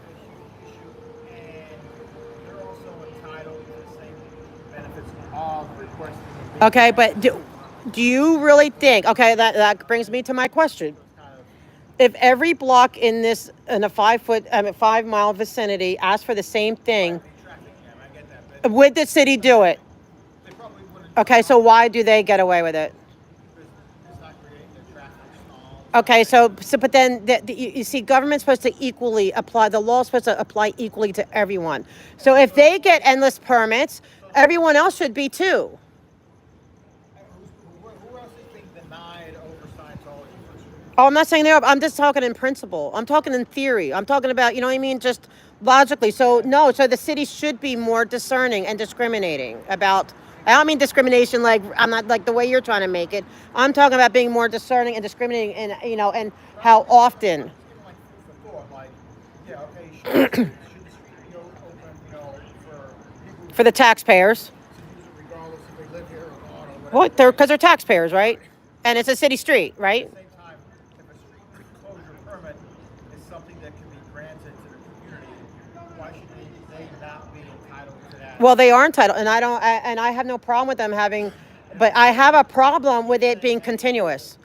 a huge issue, and they're also entitled to the same benefits of requesting a big Okay, variance. but do you really think? Okay, that brings me to my question. So it's kind of If every block in a 5-mile vicinity asked for the same thing, be traffic jam. I get that, but would the city do it? they probably wouldn't. Okay, so why do they get away with it? Because it's not creating the traffic stall. Okay, but then you see, government's supposed to equally apply. The law's supposed to apply equally to everyone. So if they get endless permits, everyone else should be too. Who else is being denied over Scientology for street? Oh, I'm not saying they're. I'm just talking in principle. I'm talking in theory. I'm talking about, you know what I mean, just logically. So no, so the city should be more discerning and discriminating about. I don't mean discrimination like I'm not like the way you're trying to make it. I'm talking about being more discerning and discriminating, and and how often. Just giving like food for thought, like, yeah, okay, should the street be open, for people For the taxpayers. to use it regardless if they live here Well, because they're taxpayers, right? And it's a city street, right? At the same time, if a street closure permit is something that can be granted to the community, why should they not be entitled to that? Well, they are entitled, and I have no problem with them having, but I have a problem with it being continuous.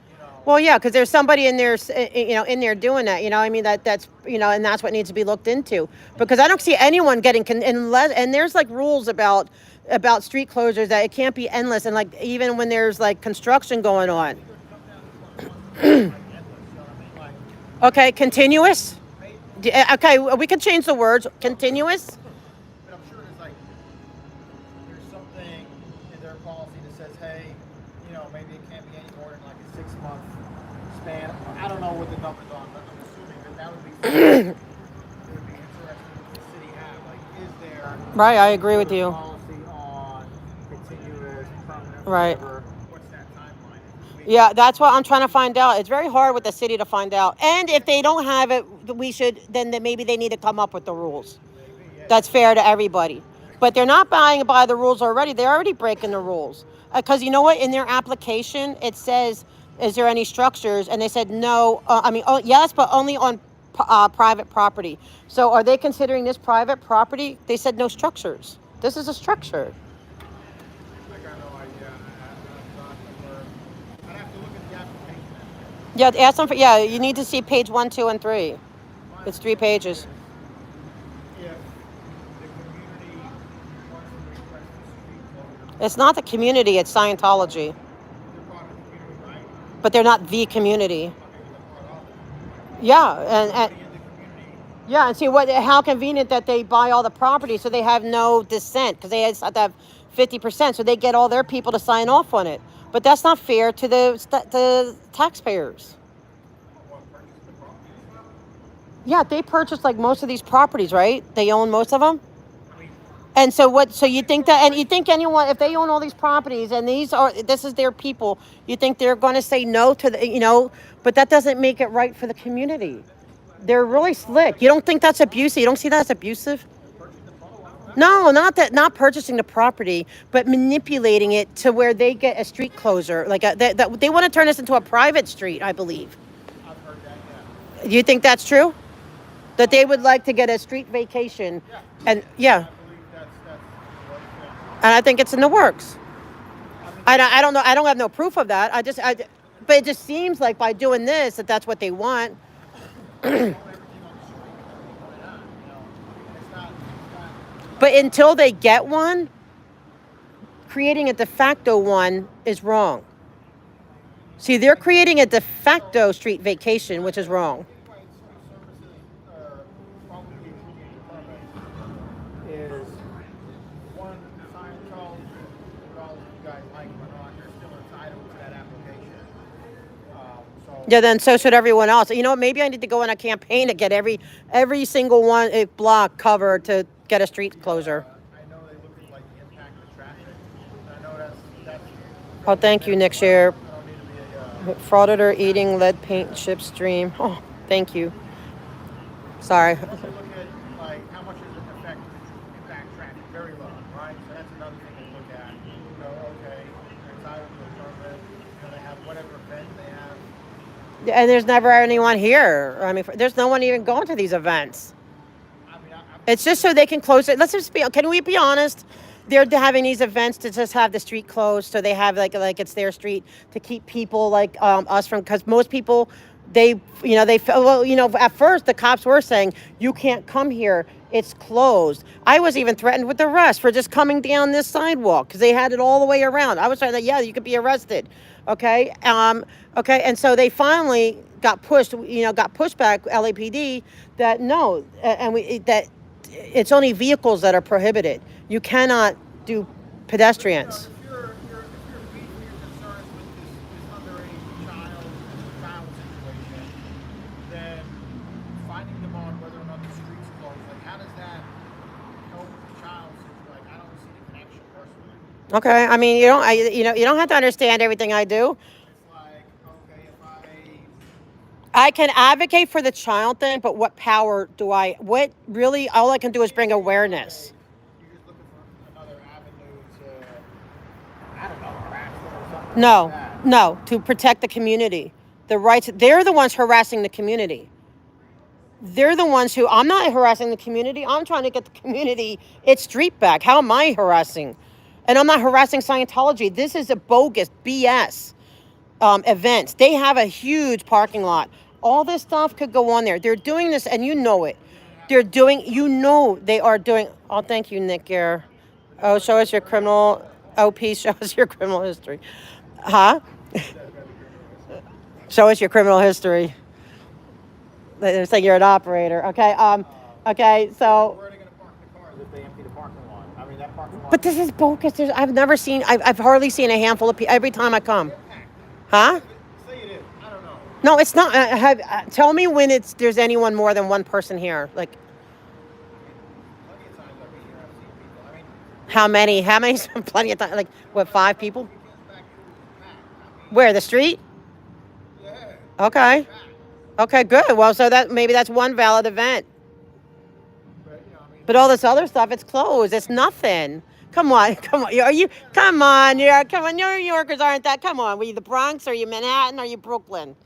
Well, yeah, because there's somebody in there, in there doing that. I mean that's and that's what needs to be looked into. Because I don't see anyone getting unless, and there's like rules about street closures that it can't be endless, and like even when there's like construction going on. Okay, continuous. Okay, we can change the words. Continuous. But I'm sure there's something in their policy that says, hey, maybe it can't be any more than like a 6-month span. I don't know what the numbers are, but I'm assuming that would be something that would be interesting to the city have. Like, is there Right, I agree with you. policy on continuous, permanent, Right. whatever? What's that timeline? Yeah, that's what I'm trying to find out. It's very hard with the city to find out. And if they don't have it, then maybe they need to come up with the rules. That's fair to everybody. But they're not buying by the rules already. They're already breaking the rules. Because you know what? In their application, it says, is there any structures? And they said no. Yes, but only on private property. So are they considering this private property? They said no structures. This is a structure. I got no idea. I'd have to look at the application. Yeah, ask them for, yeah, you need to see page 1, 2, and 3. It's 3 pages. If the community wants to request a street closure, It's not the community, it's Scientology. they're part of the community, right? But they're not the community. Okay, they're part of it. Yeah, and Somebody in the community, yeah, and see how convenient that they buy all the property so they have no dissent because they have to have 50%, so they get all their people to sign off on it. But that's not fair to the taxpayers. want to purchase the property. Yeah, they purchased like most of these properties, right? They own most of them. I mean, And so what? So you think that, and you think anyone, if they own all these properties and this is their people, you think they're going to say no to the, but that doesn't make it right for the community. They're really slick. You don't think that's abusive? You don't see that as abusive? No, not that. Not purchasing the property, but manipulating it to where they get a street closer. Like they want to turn this into a private street, I believe. I've heard that, yeah. Do you think that's true? That they would like to get a street vacation, and yeah. I believe that's what, yeah. And I think it's in the works. I don't know. I don't have no proof of that. But it just seems like by doing this that's what they want. Everything on the street, why not? It's not. But until they get one, creating a de facto one is wrong. See, they're creating a de facto street vacation, which is wrong. Why street services publicly permit is one sign code, what all of you guys like or not, you're still entitled to that application. So Yeah, then so should everyone else. You know what? Maybe I need to go on a campaign to get every single block covered to get a street closure. I know they look at like the impact of traffic. I know that's Oh, thank you, Nick Share. I don't need to be a Frauditor eating lead paint chip stream. Oh, thank you. Sorry. also look at like how much does it impact traffic? Very low, right? So that's another thing to look at. Okay, they're entitled to a permit. They have whatever event they have. And there's never anyone here. I mean, there's no one even going to these events. I mean, It's just so they can close it. Let's just can we be honest? They're having these events to just have the street closed, so they have like it's their street to keep people like us from, because most people at first the cops were saying you can't come here, it's closed. I was even threatened with arrest for just coming down this sidewalk because they had it all the way around. I was trying to, yeah, you could be arrested. Okay. And so they finally got pushed back, LAPD, that no, that it's only vehicles that are prohibited. You cannot do pedestrians. if you're beefing your concerns with this underage child situation, then finding them on whether or not the street's closed, like how does that help the child? Like I don't see the connection personally. Okay. I mean, you don't have to understand everything I do. It's like, okay, if I can advocate for the child thing, but what power do I? What really? All I can do is bring awareness. you're just looking for another avenue to, I don't know, harass them No, that. no, to protect the community. The rights, they're the ones harassing the community. They're the ones who, I'm not harassing the community. I'm trying to get the community its street back. How am I harassing? And I'm not harassing Scientology. This is a bogus BS event. They have a huge parking lot. All this stuff could go on there. They're doing this, and you know it. They're doing, you know, they are doing. Oh, thank you, Nick Gare. Oh, show us your criminal. OP, show us your criminal history. Huh? Show us your criminal history. They're saying you're an operator. Okay. Okay. So, Where are they going to park the cars if they empty the parking lot? I mean, that parking lot. but this is bogus. I've never seen. I've hardly seen a handful of people every time I come. Huh? Say it is. I don't know. No, it's not. Tell me when there's anyone more than one person here. Like Plenty of times I've been here, I've seen people. I mean, how many? How many? Plenty of time. Like what? 5 people? weekends back here was packed. Where the street? Yeah. Okay. Packed. Okay. Good. Well, so that maybe that's one valid event. But, you know, I mean, But all this other stuff, it's closed. It's nothing. Come on, come on. Are you? Come on, come on. New Yorkers aren't that. Come on. Were you the Bronx? Are you Manhattan? Are you Brooklyn?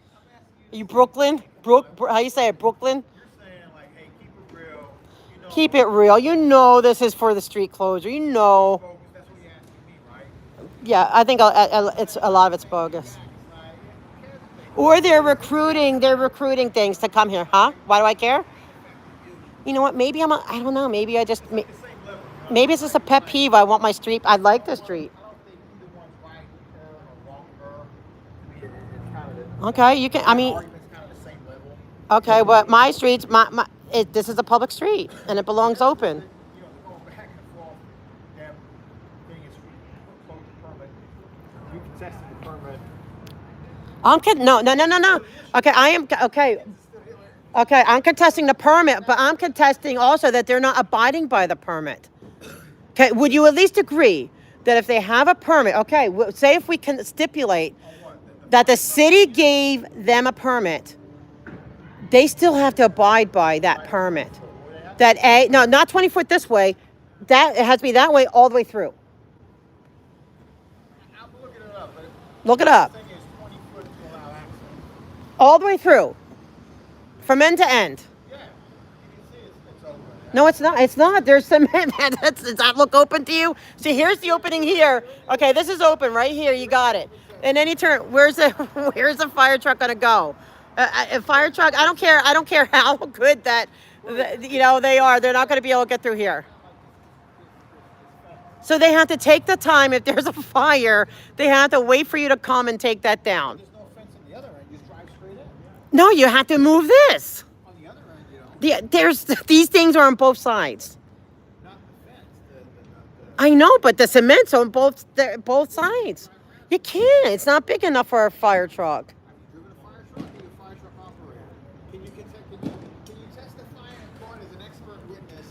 Are you Brooklyn? How you say it? Brooklyn? you're saying, like, hey, keep it real. You know, Keep it real. You know this is for the street closure. You know. focus. That's what you're asking me, right? Yeah, I think it's a lot of it's bogus. It's like, who cares if they Or they're recruiting things to come here, huh? Why do I care? You know what? Maybe I don't know. Maybe I just, the same level? You know? maybe it's just a pet peeve. I want my street. I like the street. I don't think either one's right or wrong or to me, it's kind of the Okay, you can. I mean, argument's kind of the same level. okay, but my streets, this is a public street and it belongs open. You know, they're going back and forth. Them getting a street closure permit. You contested the permit. I'm kidding. No. Okay, I am. Okay. Okay, I'm contesting the permit, but I'm contesting also that they're not abiding by the permit. Okay, would you at least agree that if they have a permit, okay, say if we can stipulate that the city gave them a permit, they still have to abide by that permit. No, not 20 foot this way. That it has to be that way all the way through. I'm looking it up, but Look it up. the thing is 20 foot to allow access. All the way through. From end to end. Yeah, you can see it's open. No, it's not. It's not. There's cement. Does that look open to you? See, here's the opening here. Okay, this is open right here. You got it. And then you turn. Where's the fire truck gonna go? A fire truck. I don't care. I don't care how good that, they are. They're not gonna be able to get through here. So they have to take the time. If there's a fire, they have to wait for you to come and take that down. There's no fence on the other end. You just drive straight in. No, you have to move this. On the other end, you know, These things are on both sides. not the fence. I know, but the cement's on both sides. You can't. It's not big enough for a fire truck. Have you driven a fire truck? Are you a fire truck operator? Can you testify in court as an expert witness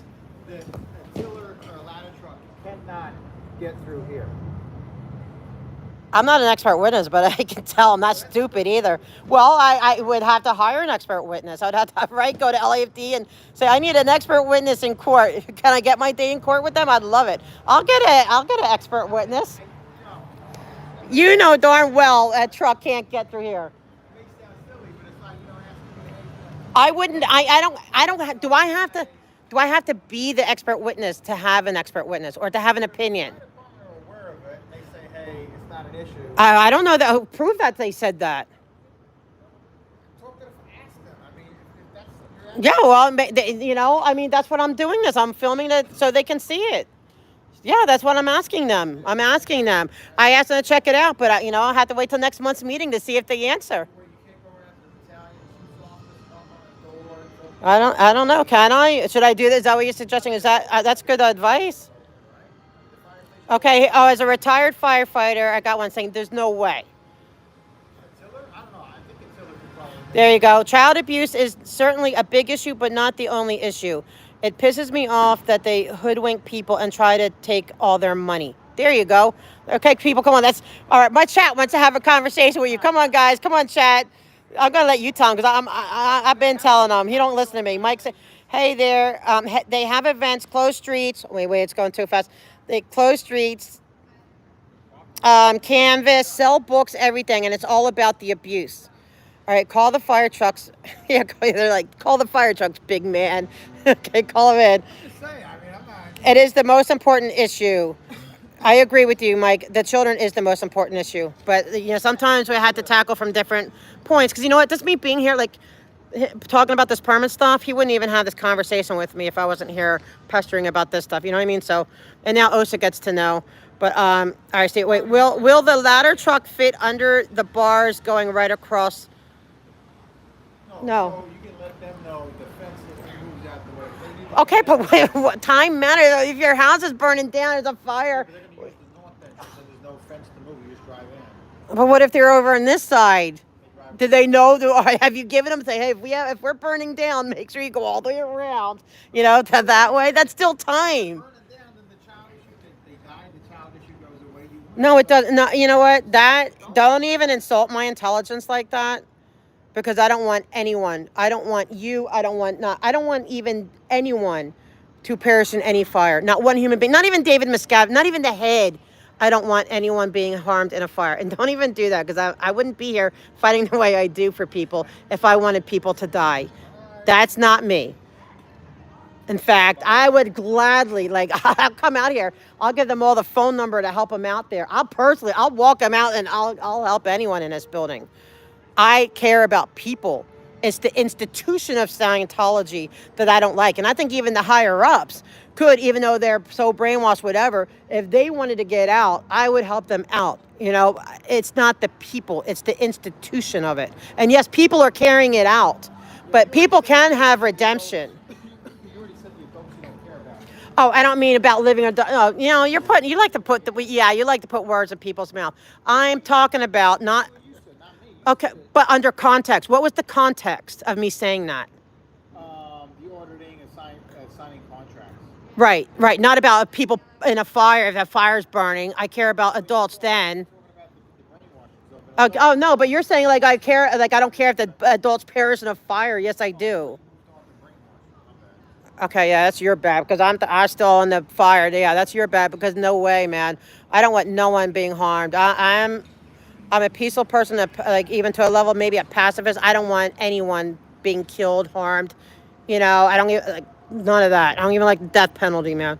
that a tiller or a ladder truck cannot get through here? I'm not an expert witness, but I can tell I'm not stupid either. Well, I would have to hire an expert witness. I'd have to go to LAFD and say, I need an expert witness in court. Can I get my day in court with them? I'd love it. I'll get an expert witness. You know darn well a truck can't get through here. It may sound silly, but it's like, asking I wouldn't. I don't. Do I have to be the expert witness to have an expert witness or to have an opinion? the department are aware of it. They say, hey, it's not an issue. I don't know that. Prove that they said that. Talk to them, ask them. I mean, if that's your Yeah, well, that's what I'm doing this. I'm filming it so they can see it. Yeah, that's what I'm asking them. I asked them to check it out, but I'll have to wait till next month's meeting to see if they answer. where you can't go around to the Italian chief's office, knock on the door, and go, I don't know. Can I? Should I do this? Is that what you're suggesting? Is that's good advice? Okay. Oh, as a retired firefighter, I got one saying there's no way. tiller? I don't know. I think a tiller could probably make There you go. Child abuse is certainly a big issue, but not the only issue. It pisses me off that they hoodwink people and try to take all their money. There you go. Okay, people, come on. That's all right. My chat wants to have a conversation with you. Come on, guys. Come on, chat. I'm gonna let you tell him because I've been telling him. He don't listen to me. Mike said, "Hey there. They have events, closed streets. Wait, it's going too fast. They close streets. canvas, sell books, everything, and it's all about the abuse. All right, call the fire trucks. Yeah, they're like, call the fire trucks, big man. Okay, call them in. Just saying, I mean, I'm not. It is the most important issue. I agree with you, Mike. The children is the most important issue, but sometimes we had to tackle from different points because you know what? Just me being here, like talking about this permit stuff, he wouldn't even have this conversation with me if I wasn't here pestering about this stuff. You know what I mean? So, and now OSA gets to know. But all right, Steve. Wait, will the ladder truck fit under the bars going right across? No. So you can let them know the fence that moves out the way. If they need to Okay, get but out, wait, what time matters? If your house is burning down, there's a fire. they're going to use the north entrance, and there's no fence to move. You just drive in. But what if they're over on this side? They drive Do they know? Have you given them say, hey, if we're burning down, make sure you go all the way around, to that way? That's still time. burning down, then the child issue, they die, the child issue goes away. No, it doesn't. No, you know what? Don't even insult my intelligence like that, because I don't want anyone. I don't want you. I don't want even anyone to perish in any fire. Not one human being. Not even David Miscavige. Not even the head. I don't want anyone being harmed in a fire. And don't even do that, because I wouldn't be here fighting the way I do for people if I wanted people to die. That's not me. In fact, I would gladly, I'll come out here. I'll give them all the phone number to help them out there. I'll walk them out, and I'll help anyone in this building. I care about people. It's the institution of Scientology that I don't like. And I think even the higher ups could, even though they're so brainwashed, whatever, if they wanted to get out, I would help them out. It's not the people, it's the institution of it. And yes, people are carrying it out, but people can have redemption. You already said the adults you don't care about. Oh, I don't mean about living. You like to put words in people's mouth. I'm talking about not. Okay, but under context, what was the context of me saying that? The auditing and signing contracts. Right. Not about people in a fire. If a fire's burning, I care about adults then. Oh no, but you're saying I care, I don't care if the adults perish in a fire. Yes, I do. Okay, yeah, that's your bad, because I'm still in the fire. Yeah, that's your bad, because no way, man. I don't want no one being harmed. I'm a peaceful person, even to a level, maybe a pacifist. I don't want anyone being killed, harmed. I don't even none of that. I don't even like the death penalty, man.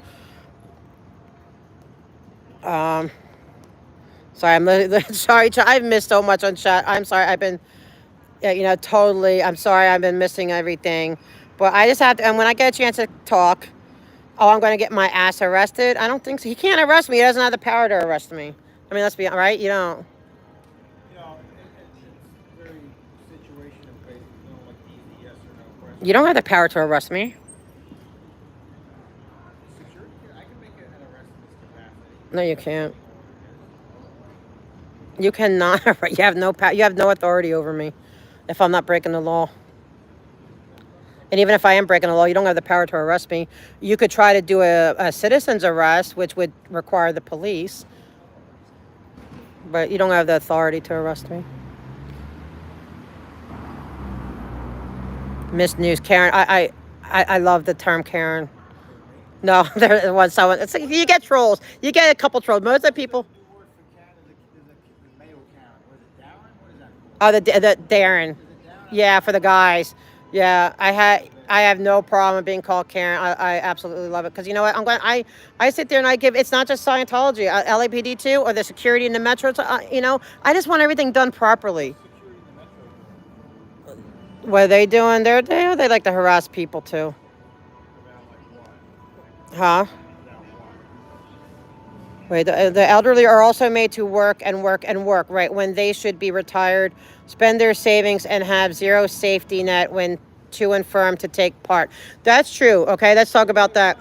Sorry, sorry. I've missed so much on chat. I'm sorry. I've been, totally. I'm sorry. I've been missing everything, but I just have to. And when I get a chance to talk, I'm going to get my ass arrested. I don't think so. He can't arrest me. He doesn't have the power to arrest me. I mean, let's be right. You don't. It's very situational based. Like easy yes or no question. You don't have the power to arrest me. Security, I can make an arrest in this capacity. No, you can't. You cannot. You have no power. You have no authority over me if I'm not breaking the law. And even if I am breaking the law, you don't have the power to arrest me. You could try to do a citizen's arrest, which would require the police. But you don't have the authority to arrest me. Miss News, Karen. I love the term Karen. No, there was someone. It's like you get trolls. You get a couple trolls. Most of the people. The word for Karen is the male Karen. Was it Darren? What is that called? Oh, the Darren. Yeah, for the guys. Yeah, I have no problem being called Karen. I absolutely love it, because you know what? I sit there and I give. It's not just Scientology, LAPD too, or the security in the metro. I just want everything done properly. What are they doing? They like to harass people too. Huh? Wait, the elderly are also made to work and work and work, right? When they should be retired, spend their savings, and have zero safety net when too infirm to take part. That's true. Okay, let's talk about that.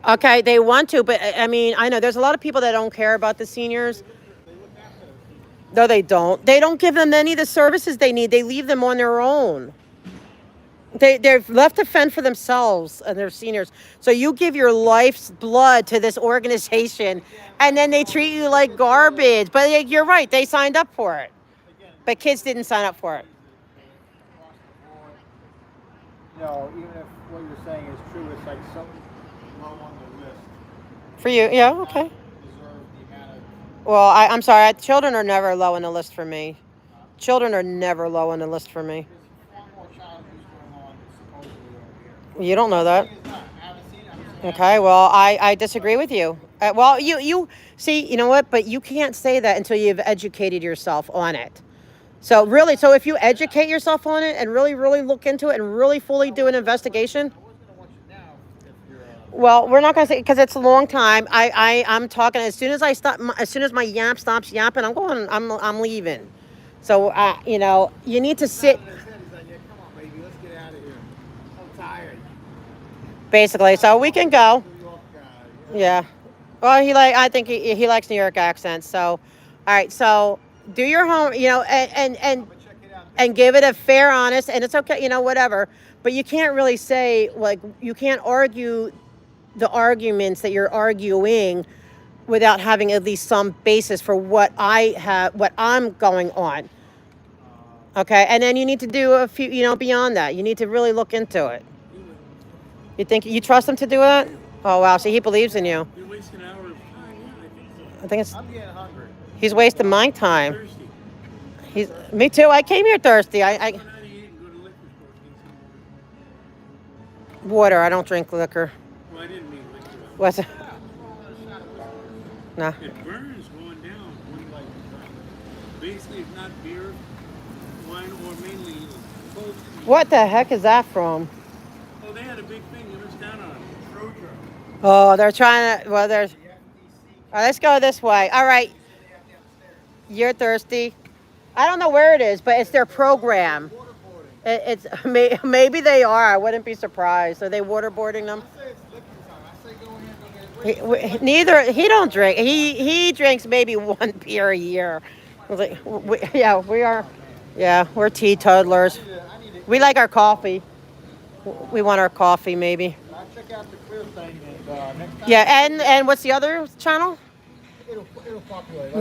Okay, they want to, but I mean, I know there's a lot of people that don't care about the seniors. No, they don't. They don't give them any of the services they need. They leave them on their own. They're left to fend for themselves, and they're seniors. So you give your life's blood to this organization, and then they treat you like garbage. But you're right, they signed up for it. But kids didn't sign up for it. Even if what you're saying is true, it's like some low on the list. For you, yeah, okay. Deserve the amount of Well, I'm sorry. Children are never low on the list for me. Children are never low on the list for me. There's one more child abuse going on supposedly over here. You don't know that. He is not. I haven't seen it. I'm just saying I Okay, haven't well, I disagree with you. Well, you see, you know what? But you can't say that until you've educated yourself on it. So really, so if you educate yourself on it and really, really look into it and really fully do an investigation, I was gonna watch it now if you're. well, we're not gonna say because it's a long time. I'm talking as soon as I stop, as soon as my yap stops yapping, I'm going. I'm leaving. So you know, you need to sit. He's like, yeah, come on, baby, let's get out of here. I'm tired. Basically, so we can go. New York guy. Yeah. Well, I think he likes New York accents. So, all right. So do your home. You know, But check it out. and give it a fair, honest, and it's okay. You know, whatever. But you can't really say like you can't argue the arguments that you're arguing without having at least some basis for what I'm going on. Okay, and then you need to do a few, you know, beyond that. You need to really look into it. You think you trust him to do that? Oh wow, see, he believes in you. You're wasting an hour of time. Yeah, I think so. I think it's I'm getting hungry. he's wasting my time. Thirsty. He's me too. I came here thirsty. Go 98 and go to the liquor store. Get some Water. I don't drink liquor. water. Well, I didn't mean liquor. What's it? Nah. It burns going down. What do you like? Basically, if not beer, wine, or mainly cold. What the heck is that from? Oh, they had a big thing. It was down on it. Trojan. Oh, they're trying to. Well, there's. All right, let's go this way. All right, you're thirsty. I don't know where it is, but it's their program. It's maybe they are. I wouldn't be surprised. Are they waterboarding them? I say it's liquor time. I say go ahead and go get it. Neither he don't drink. He drinks maybe one beer a year. I was like, yeah, we are. Yeah, we're teetotalers. We like our coffee. We want our coffee, maybe. I'll check out the clear thing and next time. Yeah, and what's the other channel? It'll populate.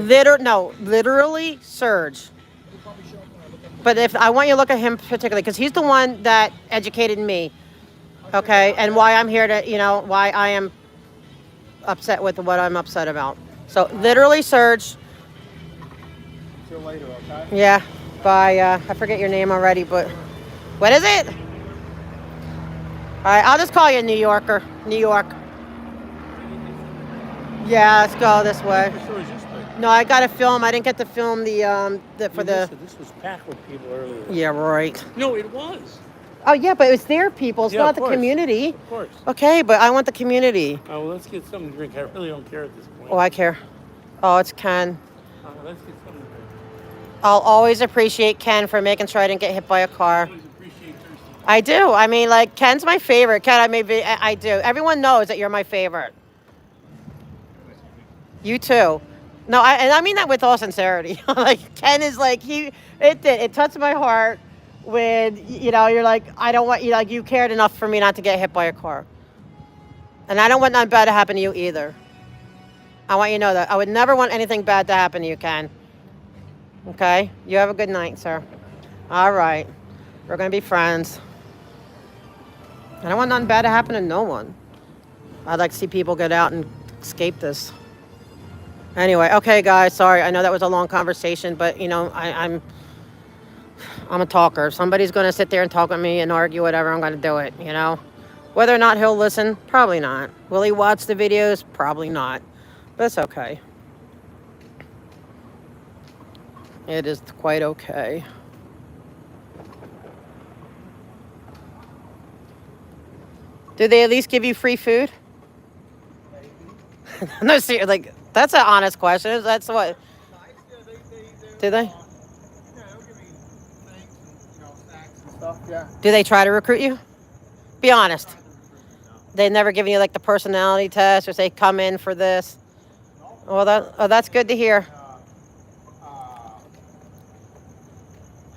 Literally Surge. It'll probably show up when I look at But if I want you to look at him particularly, because he's the one that educated me, okay, and why I'm here to, you know, why I am upset with what I'm upset about. So literally Surge. Till later, okay? Yeah, by I forget your name already, but what is it? All right, I'll just call you New Yorker. New York. Yeah, let's go this way. The store is this big. No, I got to film. I didn't get to film the for the. This was packed with people earlier. Yeah, right. No, it was. Oh yeah, but it's their people. It's Yeah, not of the course. community. Of course. Okay, but I want the community. Oh, well, let's get something to drink. I really don't care at this point. Oh, I care. Oh, it's Ken. Let's get something to drink. I'll always appreciate Ken for making sure I didn't get hit by a car. I always appreciate thirsty. I do. I mean, like Ken's my favorite. Ken, I do. Everyone knows that you're my favorite. You too. No, and I mean that with all sincerity. Like Ken is like it touched my heart when you know you're like I don't want you like you cared enough for me not to get hit by a car, and I don't want nothing bad to happen to you either. I want you to know that I would never want anything bad to happen to you, Ken. Okay, you have a good night, sir. All right, we're gonna be friends. I don't want nothing bad to happen to no one. I'd like to see people get out and escape this. Anyway, okay, guys. Sorry, I know that was a long conversation, but you know, I'm a talker. If somebody's going to sit there and talk with me and argue whatever, I'm going to do it. You know, whether or not he'll listen, probably not. Will he watch the videos? Probably not. But it's okay. It is quite okay. Do they at least give you free food? No, seriously, like. That's an honest question. That's what. Do they? Yeah, they'll give me things and, snacks and stuff. Yeah. Do they try to recruit you? Be honest. They never given you like the personality test or say come in for this. Well, that's good to hear.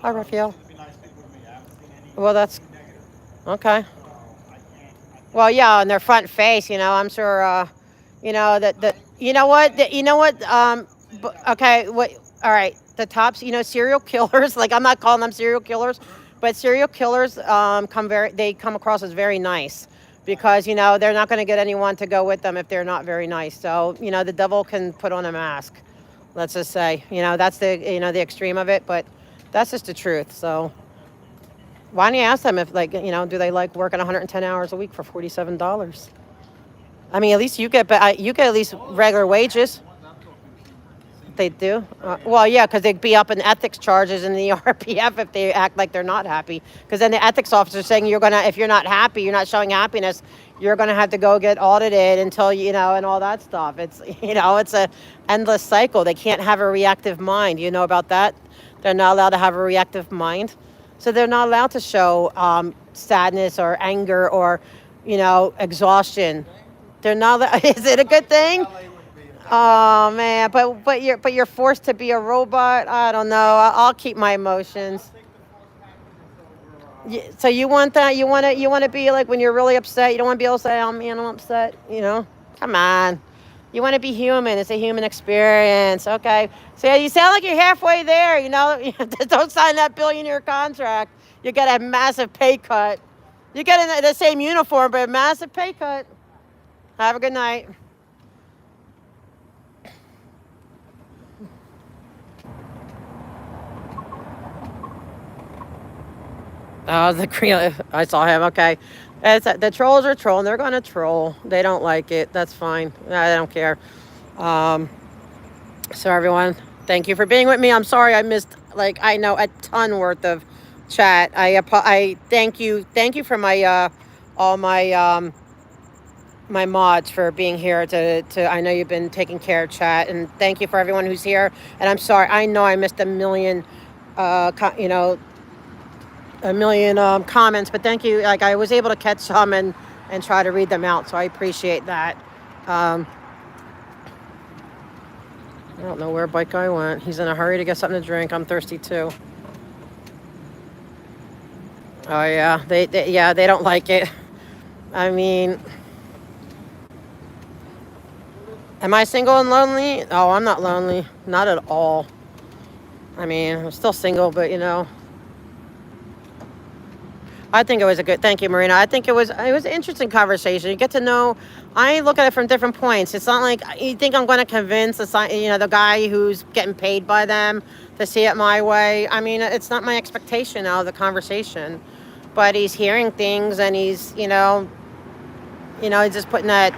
Hi, Raphael. Well, that's okay. Well, yeah, on their front face, you know, I'm sure. You know that. You know what? Okay. What? All right. The tops. You know, serial killers. Like I'm not calling them serial killers, but serial killers they come across as very nice because you know they're not going to get anyone to go with them if they're not very nice. So you know the devil can put on a mask. Let's just say, that's the extreme of it, but that's just the truth. So why don't you ask them if, like, do they like working 110 hours a week for $47? I mean, at least you get at least regular wages. They do? Well, yeah, because they'd be up in ethics charges in the RPF if they act like they're not happy. Because then the ethics officer is saying if you're not happy, you're not showing happiness, you're gonna have to go get audited until and all that stuff. It's it's a endless cycle. They can't have a reactive mind. You know about that? They're not allowed to have a reactive mind, so they're not allowed to show sadness or anger or exhaustion. They're not. Is it a good thing? Oh man, but you're forced to be a robot. I don't know. I'll keep my emotions. So you want that? You want to be like when you're really upset. You don't want to be able to say, "Oh man, I'm upset." Come on. You want to be human. It's a human experience. Okay. So you sound like you're halfway there. Don't sign that billionaire contract. You get a massive pay cut. You get in the same uniform, but a massive pay cut. Have a good night. Oh, I saw him. Okay. The trolls are trolling. They're going to troll. They don't like it. That's fine. I don't care. Um, so, everyone, thank you for being with me. I'm sorry I missed, I know, a ton worth of chat. I thank you. Thank you for all my mods for being here I know you've been taking care of chat. And thank you for everyone who's here. And I'm sorry. I know I missed a million, comments, but thank you. Like, I was able to catch some and try to read them out, so I appreciate that. I don't know where Bike Guy went. He's in a hurry to get something to drink. I'm thirsty too. Oh yeah, they don't like it. I mean, am I single and lonely? Oh, I'm not lonely, not at all. I mean, I'm still single, but I think it was thank you, Marina. I think it was an interesting conversation. You get to know, I look at it from different points. It's not like you think I'm going to convince the guy who's getting paid by them to see it my way. I mean, it's not my expectation out of the conversation, but he's hearing things and he's he's just putting that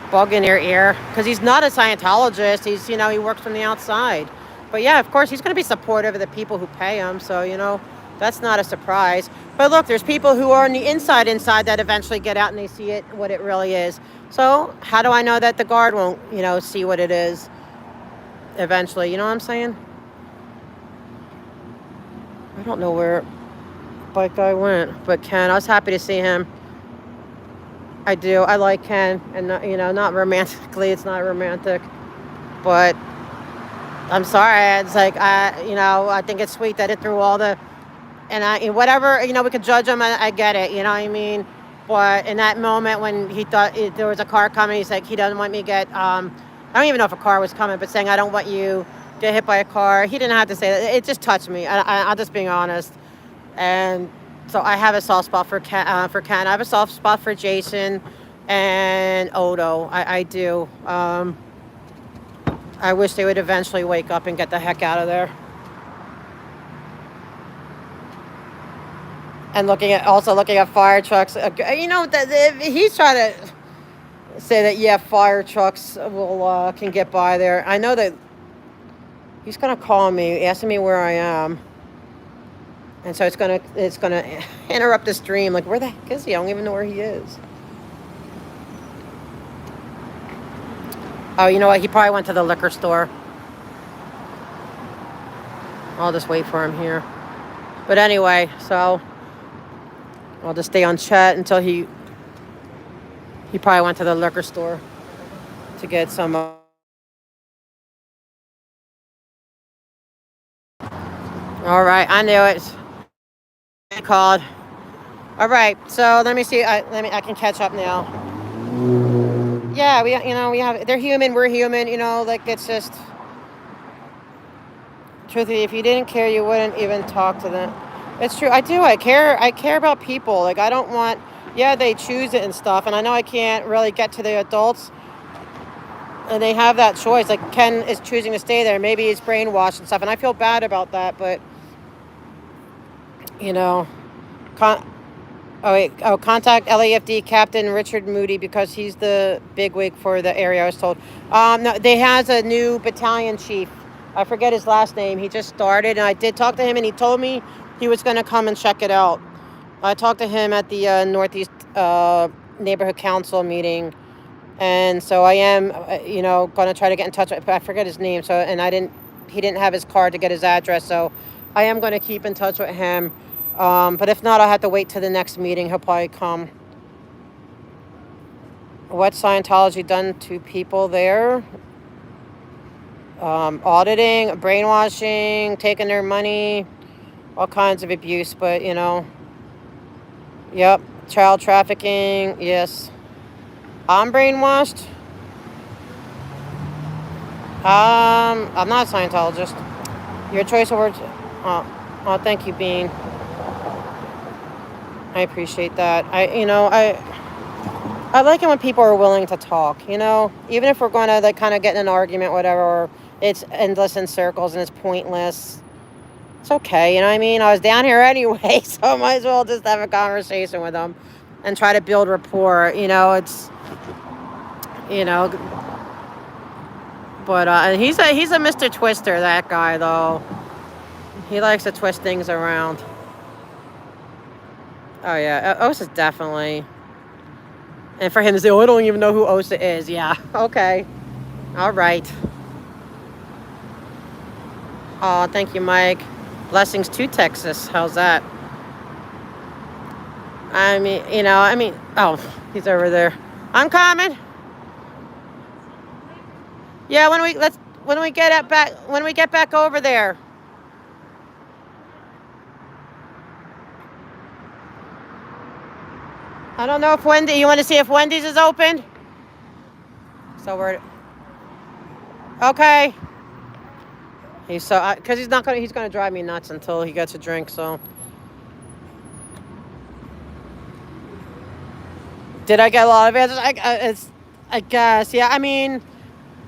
bug in your ear because he's not a Scientologist. He's he works from the outside. But yeah, of course, he's going to be supportive of the people who pay him. So that's not a surprise. But look, there's people who are on the inside that eventually get out and they see it, what it really is. So how do I know that the guard won't, see what it is eventually? You know what I'm saying? I don't know where Bike Guy went, but Ken, I was happy to see him. I do. I like Ken, and not romantically. It's not romantic, but I'm sorry. It's like I think it's sweet that it threw all the. And whatever, we could judge him. I get it, you know what I mean? But in that moment when he thought there was a car coming, he's like, he doesn't want me to get, I don't even know if a car was coming, but saying, I don't want you to get hit by a car. He didn't have to say that. It just touched me. I'm just being honest. And so I have a soft spot for Ken. I have a soft spot for Jason and Odo. I do. I wish they would eventually wake up and get the heck out of there. And looking at fire trucks, he's trying to say that fire trucks can get by there. I know that he's gonna call me, asking me where I am, and so it's gonna interrupt the stream. Like, where the heck is he? I don't even know where he is. Oh, you know what? He probably went to the liquor store. I'll just wait for him here. But anyway, so. I'll just stay on chat until he probably went to the liquor store to get some. All right, I knew it. I called. All right, so let me see. I can catch up now. Yeah, we have. They're human. We're human. It's just. Truthfully, if you didn't care, you wouldn't even talk to them. It's true. I do. I care about people. Like, I don't want, they choose it and stuff. And I know I can't really get to the adults and they have that choice. Like Ken is choosing to stay there. Maybe he's brainwashed and stuff, and I feel bad about that. But you know, con- contact LAFD Captain Richard Moody because he's the bigwig for the area. I was told. No, they has a new battalion chief. I forget his last name. He just started, and I did talk to him, and he told me he was going to come and check it out. I talked to him at the Northeast Neighborhood Council meeting, and so I am, going to try to get in touch. I forget his name, so he didn't have his card to get his address, so I am going to keep in touch with him. But if not, I'll have to wait till the next meeting. He'll probably come. What Scientology done to people there? Auditing, brainwashing, taking their money, all kinds of abuse. But yep, child trafficking. Yes, I'm brainwashed. I'm not a Scientologist. Your choice of words. Oh, thank you, Bean. I appreciate that. I like it when people are willing to talk, even if we're going to kind of get in an argument, whatever, or it's endless in circles and it's pointless. It's okay, you know what I mean? I was down here anyway, so I might as well just have a conversation with them and try to build rapport. But he's a Mr. Twister, that guy, though. He likes to twist things around. Oh, yeah. Osa definitely. And for him to say, I don't even know who Osa is. Yeah. Okay. All right. Oh, thank you, Mike. Blessings to Texas. How's that? Oh, he's over there. I'm coming. Yeah, when we get back over there. I don't know if you want to see if Wendy's is open? So we're okay. He's he's gonna drive me nuts until he gets a drink. So did I get a lot of answers? I guess, yeah. I mean,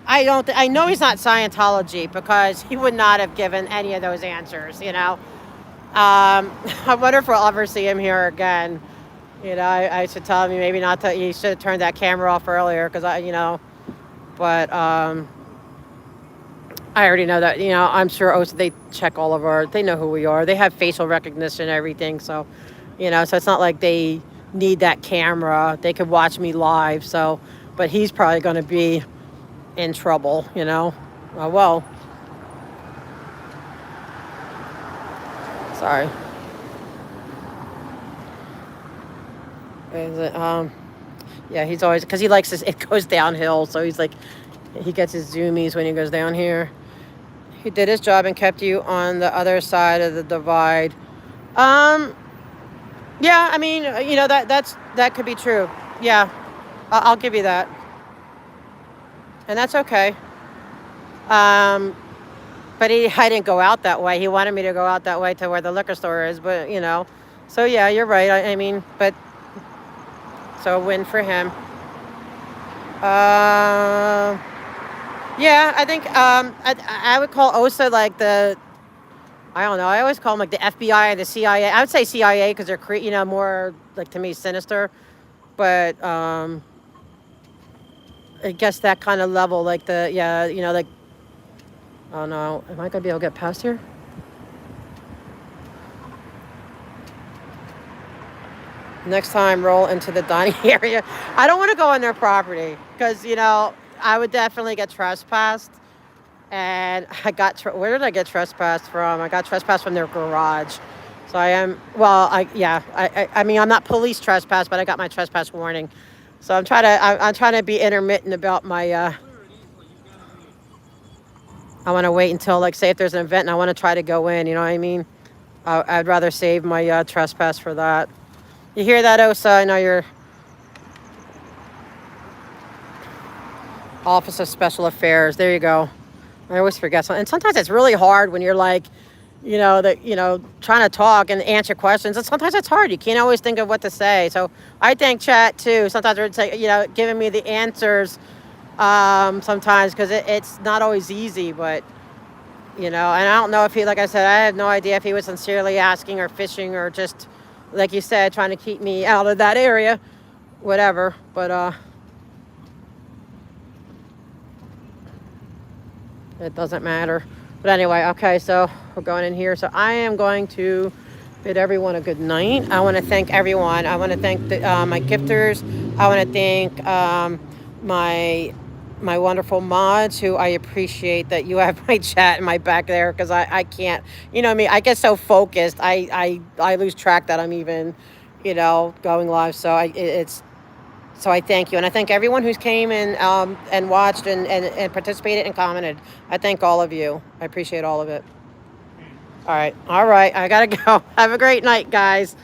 I know he's not Scientology because he would not have given any of those answers. I wonder if we'll ever see him here again. I should tell him maybe not to. He should have turned that camera off earlier because But I already know that. I'm sure they check all of they know who we are. They have facial recognition and everything. So, so it's not like they need that camera. They could watch me live. So, but he's probably going to be in trouble. Oh well. Sorry. Is it, yeah, he's always, because he likes this, it goes downhill, so he gets his zoomies when he goes down here. He did his job and kept you on the other side of the divide. Yeah, I mean, that could be true. Yeah, I'll give you that. And that's okay. But I didn't go out that way. He wanted me to go out that way to where the liquor store is, but, so yeah, you're right. I mean, but, so a win for him. Yeah, I think I would call Osa like I don't know. I always call them like the FBI or the CIA. I would say CIA because they're more like, to me, sinister. But I guess that kind of level, like oh no, am I gonna be able to get past here? Next time, roll into the dining area. I don't want to go on their property because, I would definitely get trespassed. And I got, where did I get trespassed from? I got trespassed from their garage. So I am, I mean, I'm not police trespass, but I got my trespass warning. So I'm trying to be intermittent about my, I want to wait until, say if there's an event and I want to try to go in, you know what I mean? I'd rather save my trespass for that. You hear that, Osa? I know you're Office of Special Affairs. There you go. I always forget. And sometimes it's really hard when you're trying to talk and answer questions. And sometimes it's hard. You can't always think of what to say. So I thank chat too. Sometimes it's giving me the answers sometimes because it's not always easy, but and I don't know if he, like I said, I have no idea if he was sincerely asking or fishing or just, like you said, trying to keep me out of that area, whatever. But it doesn't matter. But anyway, okay, so we're going in here. So I am going to bid everyone a good night. I want to thank everyone. I want to thank my gifters. I want to thank my wonderful mods, who I appreciate that you have my chat in my back there, because I can't, me, I get so focused. I lose track that I'm even, going live. So so I thank you. And I thank everyone who's came and watched and participated and commented. I thank all of you. I appreciate all of it. All right. I got to go. Have a great night, guys.